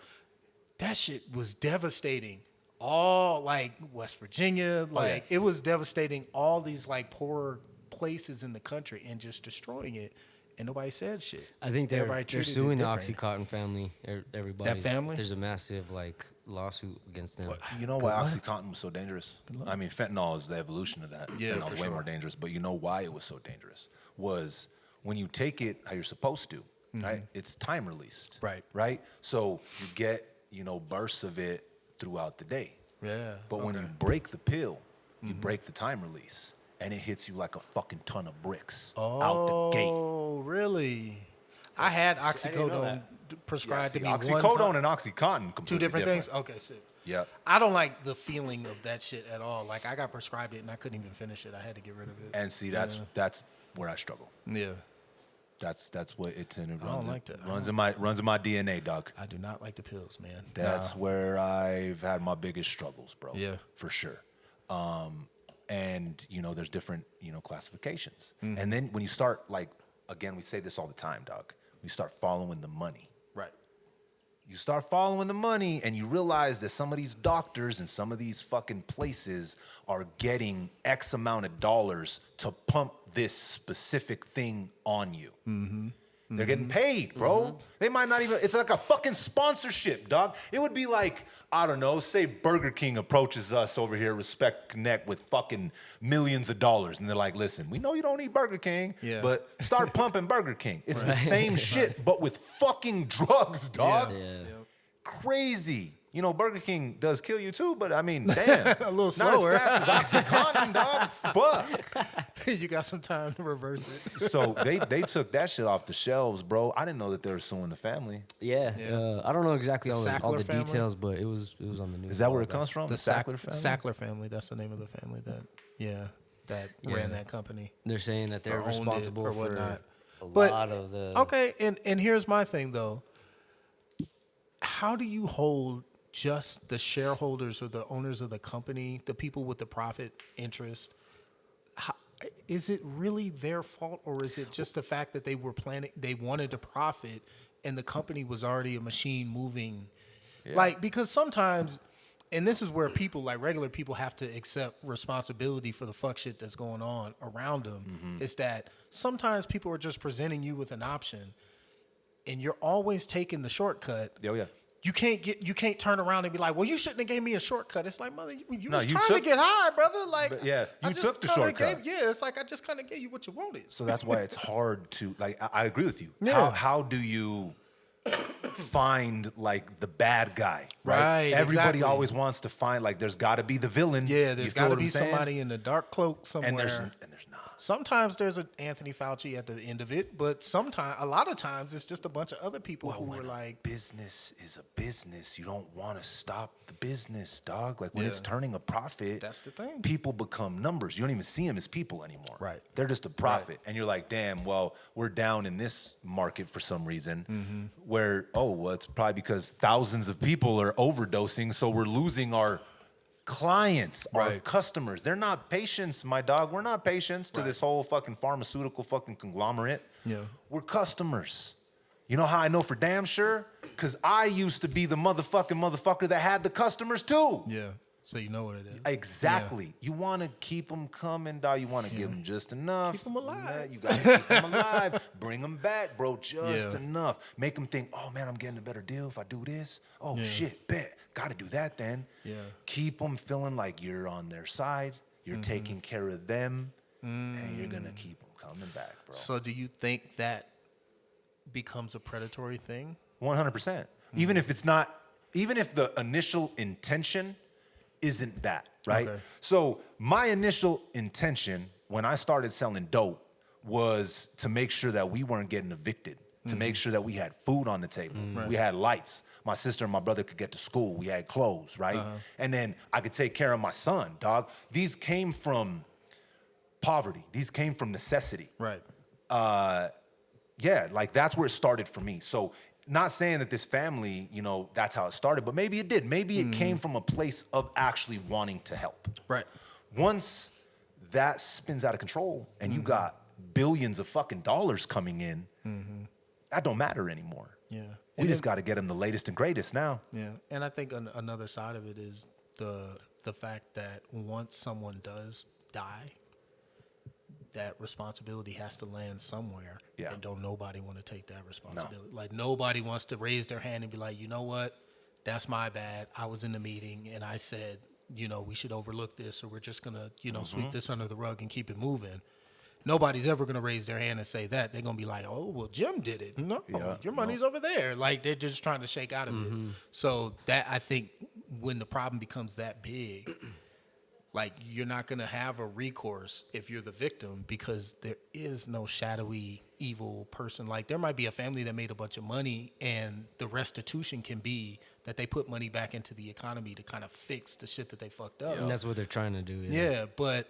That shit was devastating. All like West Virginia, like it was devastating. All these like poor places in the country and just destroying it. And nobody said shit. I think they're Everybody treated it suing the different. OxyContin family. Everybody. That family? There's a massive like lawsuit against them. You know why OxyContin was so dangerous? I mean, fentanyl is the evolution of that. Yeah, Fentanyl's for way sure. more dangerous. But you know why it was so dangerous? Was when you take it how you're supposed to, right? It's time released. Right. Right? So you get, bursts of it throughout the day. Yeah. But when you break the pill, you break the time release. And it hits you like a fucking ton of bricks out the gate. Oh, really? I had oxycodone prescribed to me one oxycodone time. and OxyContin completely Two different things? Okay, sick. Yeah. I don't like the feeling of that shit at all. Like, I got prescribed it and I couldn't even finish it. I had to get rid of it. And see, that's where I struggle. Yeah. That's what it runs. don't like that. Runs in my DNA, dog. I do not like the pills, man. That's where I've had my biggest struggles, bro. Yeah. For sure. And there's different classifications. And then when you start, like, again, we say this all the time, dog. You start following the money. Right. You start following the money and you realize that some of these doctors and some of these fucking places are getting X amount of dollars to pump this specific thing on you. They're getting paid, bro. They might not even, it's like a fucking sponsorship, dog. It would be like, I don't know, say Burger King approaches us over here, Respect Connect, with fucking millions of dollars. And they're like, listen, we know you don't eat Burger King, but start pumping Burger King. It's the same shit, but with fucking drugs, dog. Yeah. Crazy. Burger King does kill you too, but I mean, damn. A little Not slower. as fast as OxyContin, dog. Fuck. You got some time to reverse it. So they took that shit off the shelves, bro. I didn't know that they were suing the family. Yeah. I don't know exactly all Sackler the family? details, but it was on the news. Is that a where while it comes from? The Sackler family? Sackler family. That's the name of the family that ran that company. They're saying that they're Or owned it responsible or for whatnot. a But- lot of the. Okay, and here's my thing though. How do you hold just the shareholders or the owners of the company, the people with the profit interest? Is it really their fault, or is it just the fact that they wanted to profit, and the company was already a machine moving? Like, because sometimes, and this is where people, like regular people, have to accept responsibility for the fuck shit that's going on around them. Is that sometimes people are just presenting you with an option, and you're always taking the shortcut. Oh, yeah. You can't turn around and be like, well, you shouldn't have gave me a shortcut. It's like, mother, you was you trying to took- get high, brother. Like, But yeah, I you just took the kinda shortcut. it's like I just kind of gave you what you wanted. So that's why it's hard to, like, I agree with you. Yeah. How do you find like the bad guy, right? Right, Everybody exactly. always wants to find like there's got to be the villain. Yeah, You there's feel got to what be I'm saying? somebody in the dark cloak somewhere. and there's not. Sometimes there's an Anthony Fauci at the end of it, but a lot of times it's just a bunch of other people who When were like, business is a business, you don't want to stop the business, dog. Like when Yeah. it's turning a profit, That's the thing. People become numbers. You don't even see them as people anymore. Right. They're just a profit. And you're like, damn, well, we're down in this market for some reason where, well, it's probably because thousands of people are overdosing, so we're losing our clients, our Right. customers. They're not patients, my dog. We're not patients to this whole fucking pharmaceutical fucking conglomerate. Yeah. We're customers. You know how I know for damn sure? Because I used to be the motherfucker that had the customers too. yeah, so you know what it is. Exactly. You want to keep them coming, dog. You want to give them just enough. Keep 'em alive. You got to keep them alive. Bring them back, bro. Just Yeah. enough. Make them think, oh, man, I'm getting a better deal if I do this. Oh, shit, bet. Got to do that then. Yeah. Keep them feeling like you're on their side. You're taking care of them. And you're going to keep them coming back, bro. So do you think that becomes a predatory thing? 100%. Even if it's not, even if the initial intention isn't that, right? Okay. So my initial intention when I started selling dope was to make sure that we weren't getting evicted, to make sure that we had food on the table. We had lights. My sister and my brother could get to school. We had clothes, right? And then I could take care of my son, dog. These came from poverty. These came from necessity. Right. Yeah, like that's where it started for me. So not saying that this family, you know, that's how it started, but maybe it did. Maybe it came from a place of actually wanting to help. Right. Once that spins out of control and you got billions of fucking dollars coming in, that don't matter anymore. Yeah. We just got to get them the latest and greatest now. Yeah, and I think another side of it is the fact that once someone does die, that responsibility has to land somewhere. Yeah. And don't nobody want to take that responsibility. Like nobody wants to raise their hand and be like, you know what, that's my bad. I was in the meeting and I said, you know, we should overlook this, or we're just gonna, you know, sweep this under the rug and keep it moving. Nobody's ever gonna raise their hand and say that. They're gonna be like, oh, well, Jim did it. No, your money's over there. Like they're just trying to shake out of it. So that, I think, when the problem becomes that big, like you're not gonna have a recourse if you're the victim, because there is no shadowy evil person. Like there might be a family that made a bunch of money and the restitution can be that they put money back into the economy to kind of fix the shit that they fucked up. And that's what they're trying to do. Yeah, but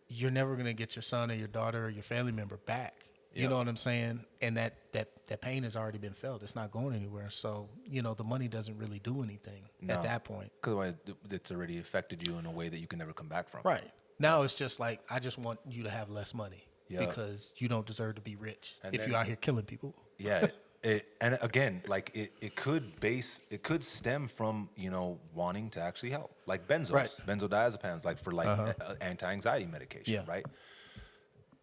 you're never gonna get your son or your daughter or your family member back. You know what I'm saying? And that pain has already been felt. It's not going anywhere. So, you know, the money doesn't really do anything at that point. Because it's already affected you in a way that you can never come back from. Right. Now it's just like, I just want you to have less money Yeah. because you don't deserve to be rich And if then- you're out here killing people. Yeah. And again, like it could stem from, you know, wanting to actually help, like benzos, Right. benzodiazepines, like for like anti-anxiety medication, Yeah. right?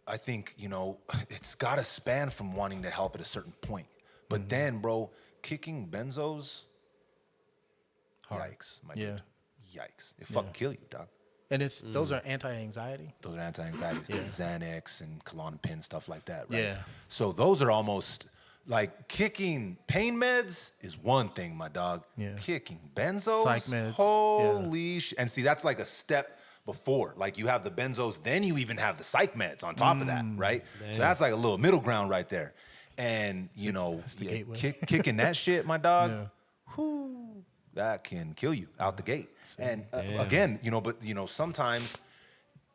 I think, you know, it's got to span from wanting to help at a certain point. But then, bro, kicking benzos, yikes, my Yeah. dude. Yikes. It fucking kill you, dog. And it's those are anti-anxiety. Those are anti-anxieties, Xanax and Klonopin, stuff like that, right? Yeah. So those are almost like kicking pain meds is one thing, my dog. Yeah. Kicking benzos, Psych meds, holy shit. And see, that's like a step before. Like you have the benzos, then you even have the psych meds on top of that, right? So that's like a little middle ground right there. And, you know, the gateway. kicking that shit, my dog, Yeah. whoo, that can kill you out the gate. And again, you know, but you know, sometimes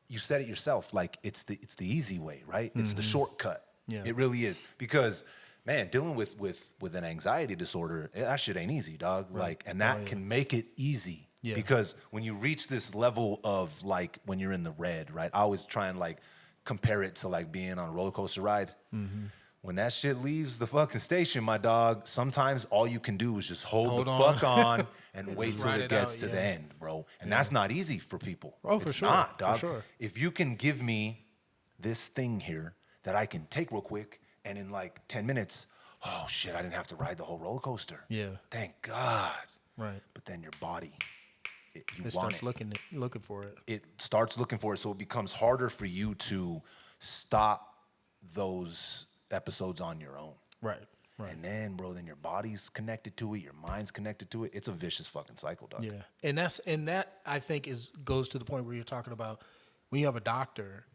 you said it yourself, like it's the easy way, right? It's the shortcut. Yeah. It really is. Because man, dealing with an anxiety disorder, that shit ain't easy, dog. Like, and that can make it easy. Yeah. Because when you reach this level of like when you're in the red, right? I always try and like compare it to like being on a roller coaster ride. When that shit leaves the fucking station, my dog, sometimes all you can do is just hold the on. fuck on and wait till ride it it gets out, to yeah. the end, bro. And that's not easy for people. Oh, for It's sure, not, for dog. sure. If you can give me this thing here that I can take real quick and in like 10 minutes, oh shit, I didn't have to ride the whole roller coaster. Yeah. Thank God. Right. But then your body, you It want starts it. looking for it. It starts looking for it, so it becomes harder for you to stop those episodes on your own. Right. And then, bro, then your body's connected to it, your mind's connected to it. It's a vicious fucking cycle, dog. Yeah, and that I think goes to the point where you're talking about when you have a doctor.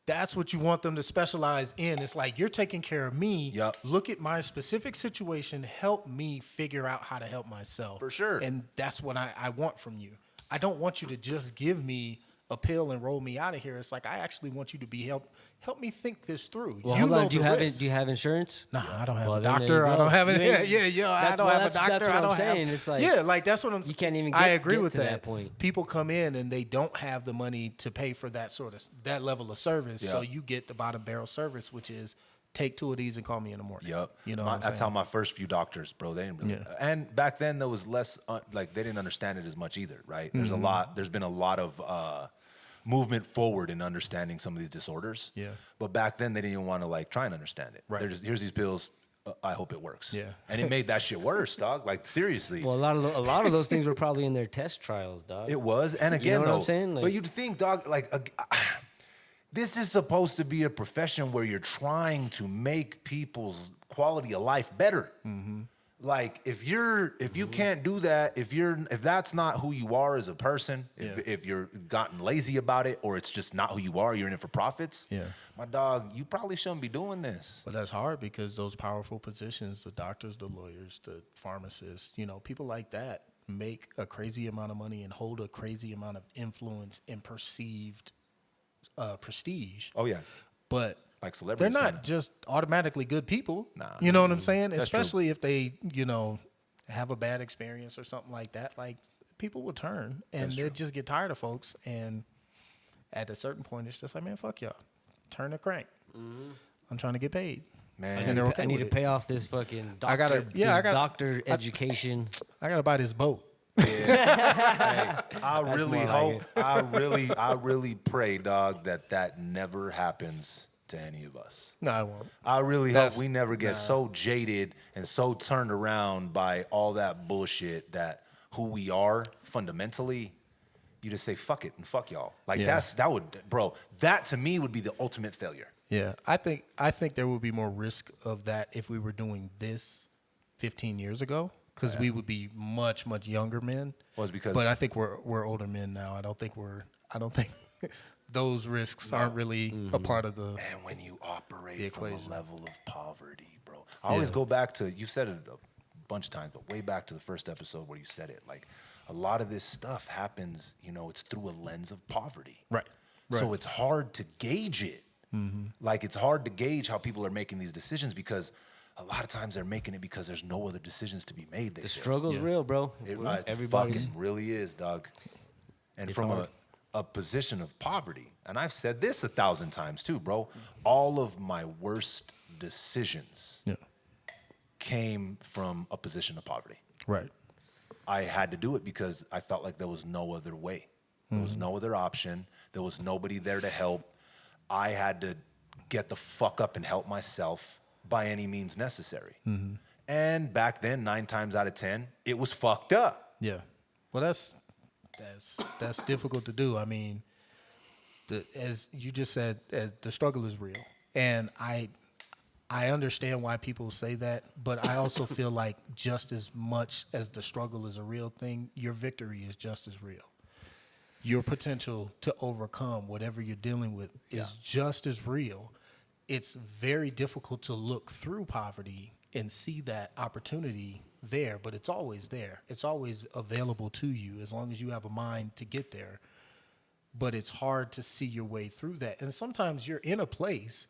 That's what you want them to specialize in. It's like, you're taking care of me. Yup. Look at my specific situation. Help me figure out how to help myself. For sure. And that's what I want from you. I don't want you to just give me a pill and roll me out of here. It's like, I actually want you to be help me think this through. Well, you hold on. know Do you the have risks. Do you have insurance? Nah, I don't have Well, a then there you doctor. I go. don't have You any. ain't- I don't have a that's doctor. what I I'm don't saying. have. It's like, yeah, like that's what I'm. you can't even I get- agree get with to that point. People come in and they don't have the money to pay for that level of service. So Yeah. you get the bottom barrel service, which is take 2 of these and call me in the morning. Yep. You know what I'm That's saying? how my first few doctors, bro. They didn't really. Yeah. And back then there was less, like they didn't understand it as much either, right? There's Mm-hmm. there's been a lot of movement forward in understanding some of these disorders. Yeah. But back then they didn't even want to like try and understand it. Right. They're just, here's these pills. I hope it works. Yeah. And it made that shit worse, dog. Like seriously. Well, a lot of those things were probably in their test trials, dog. It was, and again, what though, I'm saying? but Like- you'd think, dog, like this is supposed to be a profession where you're trying to make people's quality of life better. Like if you can't do that, if that's not who you are as a person, if you're gotten lazy about it, or it's just not who you are, you're in it for profits. Yeah. My dog, you probably shouldn't be doing this. But that's hard because those powerful positions, the doctors, the lawyers, the pharmacists, people like that make a crazy amount of money and hold a crazy amount of influence and perceived prestige. Oh yeah. But Like they're celebrities. not kinda. just automatically good people. Nah. You know what I'm saying? That's true. Especially if they, have a bad experience or something like that. Like, people will turn and That's they true. just get tired of folks. And at a certain point, it's just like, man, fuck y'all. Turn the crank. I'm trying to get paid. Man. And they're okay I need with to it. pay off this fucking doctor, I gotta- yeah, I gotta- doctor education. I got to buy this boat. I really more hope, like I really pray, dog, that never happens to any of us. No, I won't. I really That's- hope we never get so jaded and so turned around by all that bullshit that who we are fundamentally, you just say fuck it and fuck y'all. Like Yeah. that to me would be the ultimate failure. Yeah, I think there would be more risk of that if we were doing this 15 years ago, because we would be much younger men. Well, it's because- but I think we're older men now. I don't think those risks aren't really a part of the. And when you operate from a equation. level of poverty, bro. I always go back to, you said it a bunch of times, but way back to the first episode where you said it. Like, a lot of this stuff happens, it's through a lens of poverty. Right. So it's hard to gauge it. Like, it's hard to gauge how people are making these decisions because a lot of times they're making it because there's no other decisions to be made. The struggle's real, bro. It Everybody's fucking really is, dog. And It's from hard. a position of poverty, and I've said this 1,000 times too, bro, all of my worst decisions Yeah. came from a position of poverty. Right. I had to do it because I felt like there was no other way. There was no other option. There was nobody there to help. I had to get the fuck up and help myself by any means necessary. And back then, 9 times out of 10, it was fucked up. Yeah. Well, that's difficult to do. I mean, as you just said, the struggle is real, and I understand why people say that, but I also feel like just as much as the struggle is a real thing, your victory is just as real. Your potential to overcome whatever you're dealing with is just as real. It's very difficult to look through poverty and see that opportunity there, but it's always there. It's always available to you as long as you have a mind to get there. But it's hard to see your way through that. And sometimes you're in a place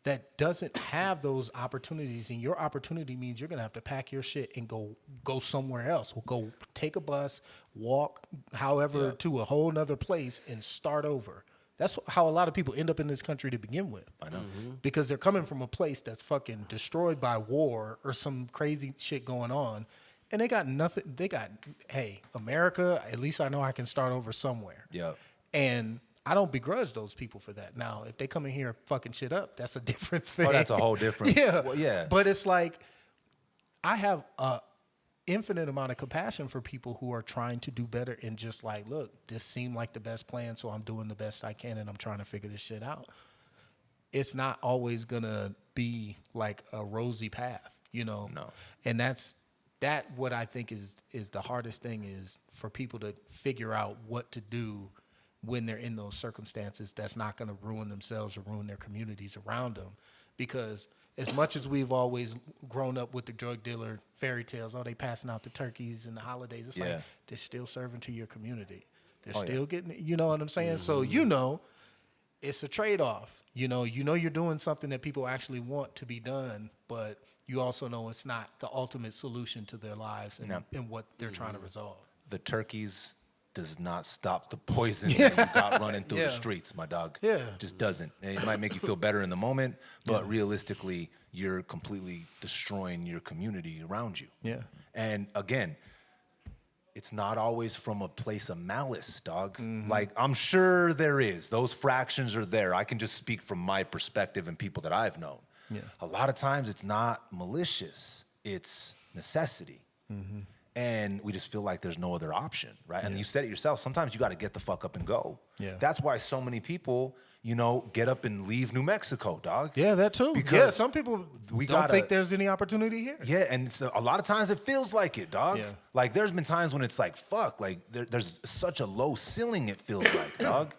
that doesn't have those opportunities, and your opportunity means you're gonna have to pack your shit and go somewhere else. Or go take a bus, walk, however, to a whole nother place and start over. That's how a lot of people end up in this country to begin with. I know. Because they're coming from a place that's fucking destroyed by war or some crazy shit going on. And they got nothing. Hey, America, at least I know I can start over somewhere. Yep. And I don't begrudge those people for that. Now, if they come in here fucking shit up, that's a different thing. Oh, that's a whole different. Yeah. Well, yeah. But it's like, I have a infinite amount of compassion for people who are trying to do better and just like, look, this seemed like the best plan, so I'm doing the best I can and I'm trying to figure this shit out. It's not always gonna be like a rosy path. No. And that what I think is the hardest thing is for people to figure out what to do when they're in those circumstances that's not going to ruin themselves or ruin their communities around them. Because as much as we've always grown up with the drug dealer fairy tales, they passing out the turkeys and the holidays, it's like they're still serving to your community. They're still getting, you know what I'm saying? Mm-hmm. So, it's a trade-off. You're doing something that people actually want to be done, but you also know it's not the ultimate solution to their lives and what they're trying to resolve. The turkeys does not stop the poison that you got running through the streets, my dog. Yeah. Just doesn't. And it might make you feel better in the moment, but realistically, you're completely destroying your community around you. Yeah. And again, it's not always from a place of malice, dog. Like, I'm sure there is. Those fractions are there. I can just speak from my perspective and people that I've known. Yeah. A lot of times it's not malicious. It's necessity. And we just feel like there's no other option, right? And you said it yourself. Sometimes you got to get the fuck up and go. Yeah. That's why so many people, get up and leave New Mexico, dog. Yeah, that too. Because some people we don't gotta- think there's any opportunity here. Yeah, and so a lot of times it feels like it, dog. Yeah. Like, there's been times when it's like, fuck, like there's such a low ceiling, it feels like, dog.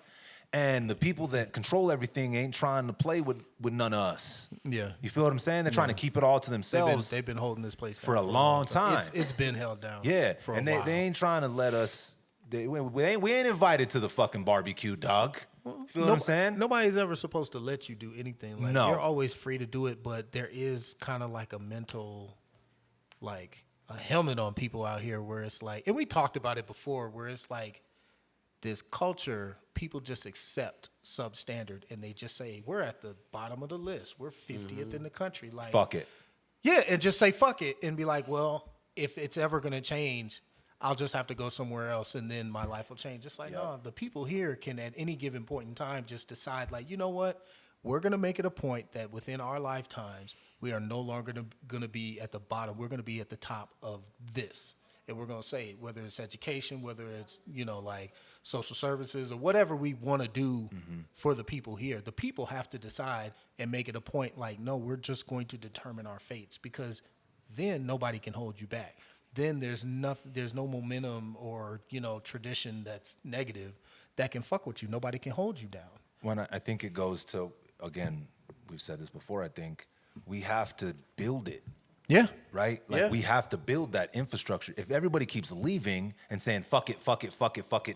And the people that control everything ain't trying to play with none of us. Yeah. You feel what I'm saying? They're trying to keep it all to themselves. They've been holding this place for down a long time. It's been held down. Yeah, for a and while. they ain't trying to let us. We ain't invited to the fucking barbecue, dog. You feel what I'm saying? Nobody's ever supposed to let you do anything. Like, No. you're always free to do it, but there is kind of like a mental, like a helmet on people out here where it's like, and we talked about it before, where it's like this culture, people just accept substandard and they just say, we're at the bottom of the list. We're 50th in the country. Like, Fuck it. yeah, and just say fuck it and be like, well, if it's ever going to change, I'll just have to go somewhere else and then my life will change. Just like, no, the people here can at any given point in time just decide, like, you know what? We're going to make it a point that within our lifetimes, we are no longer going to be at the bottom. We're going to be at the top of this. And we're going to say, whether it's education, whether it's, like social services or whatever we want to do for the people here, the people have to decide and make it a point like, no, we're just going to determine our fates, because then nobody can hold you back. Then there's no momentum or, tradition that's negative that can fuck with you. Nobody can hold you down. When I think it goes to, again, we've said this before, I think we have to build it. Yeah. Right? Like, we have to build that infrastructure. If everybody keeps leaving and saying, fuck it,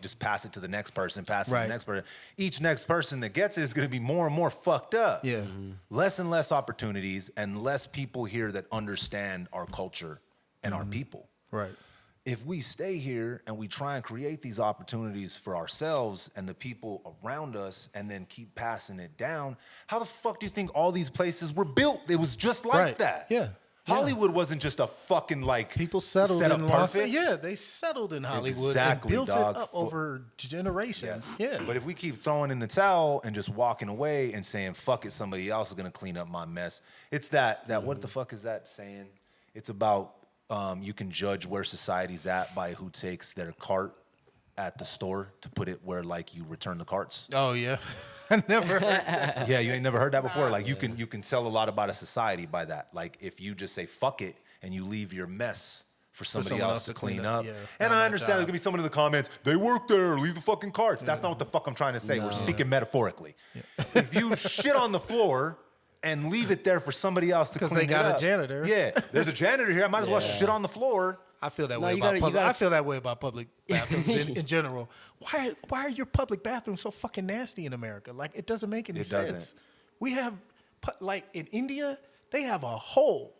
just pass it to the next person, pass it to the next person, each next person that gets it is going to be more and more fucked up. Yeah. Less and less opportunities and less people here that understand our culture and our people. Right. If we stay here and we try and create these opportunities for ourselves and the people around us and then keep passing it down, how the fuck do you think all these places were built? It was just like that. Yeah. Hollywood wasn't just a fucking people settled set in up Los perfect. Yeah, they settled in Hollywood Exactly, and built dog. it up over generations. Yeah. But if we keep throwing in the towel and just walking away and saying, fuck it, somebody else is going to clean up my mess. It's that what the fuck is that saying? It's about you can judge where society's at by who takes their cart at the store to put it where, like, you return the carts. Oh, yeah. I never heard that. Yeah, you ain't never heard that before? Like, you can tell a lot about a society by that. Like, if you just say fuck it and you leave your mess for somebody someone else to clean up. Yeah, And not I my understand job. there's gonna be someone in the comments, they work there, leave the fucking carts. That's not what the fuck I'm trying to say. We're speaking metaphorically. If you shit on the floor and leave it there for somebody else to clean it up. Because they got a janitor. Yeah, there's a janitor here. I might as well shit on the floor. I feel that No, way you about gotta- you public. gotta- I feel that way about public bathrooms in general. Why are your public bathrooms so fucking nasty in America? Like, it doesn't make any It sense. doesn't. We have, like in India, they have a hole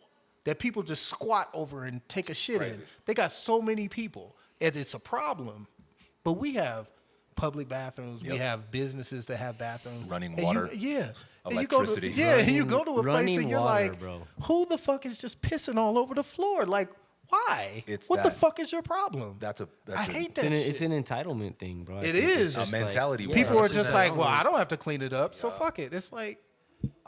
that people just squat over and take a shit in. They got so many people, and it's a problem. But we have public bathrooms. We have businesses that have bathrooms. Running And water. And Electricity. and you go to a place running and you're water, like, bro. who the fuck is just pissing all over the floor? Like, why? It's what the that- fuck is your problem? That's I hate that It's shit. an entitlement thing, bro. I It think it's is. just A mentality. Like, People are it's just an like, well, entitlement. I don't have to clean it up, so fuck it. It's like,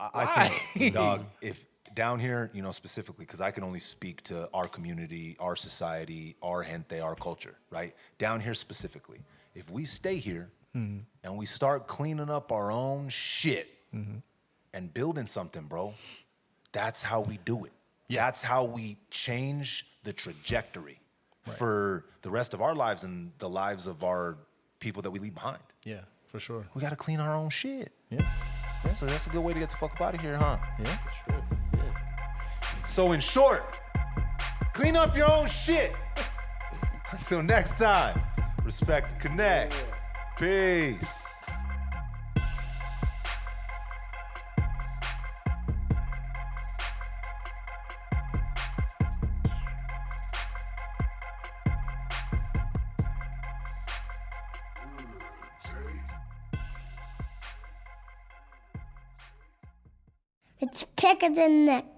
I think, dog, if down here, specifically, because I can only speak to our community, our society, our gente, our culture, right? Down here specifically, if we stay here and we start cleaning up our own shit and building something, bro, that's how we do it. That's how we change the trajectory for the rest of our lives and the lives of our people that we leave behind. Yeah, for sure. We got to clean our own shit. Yeah. So that's a good way to get the fuck up out of here, huh? Yeah. Sure. Yeah. So in short, clean up your own shit. Until next time, respect and connect. Peace. It's thicker than neck.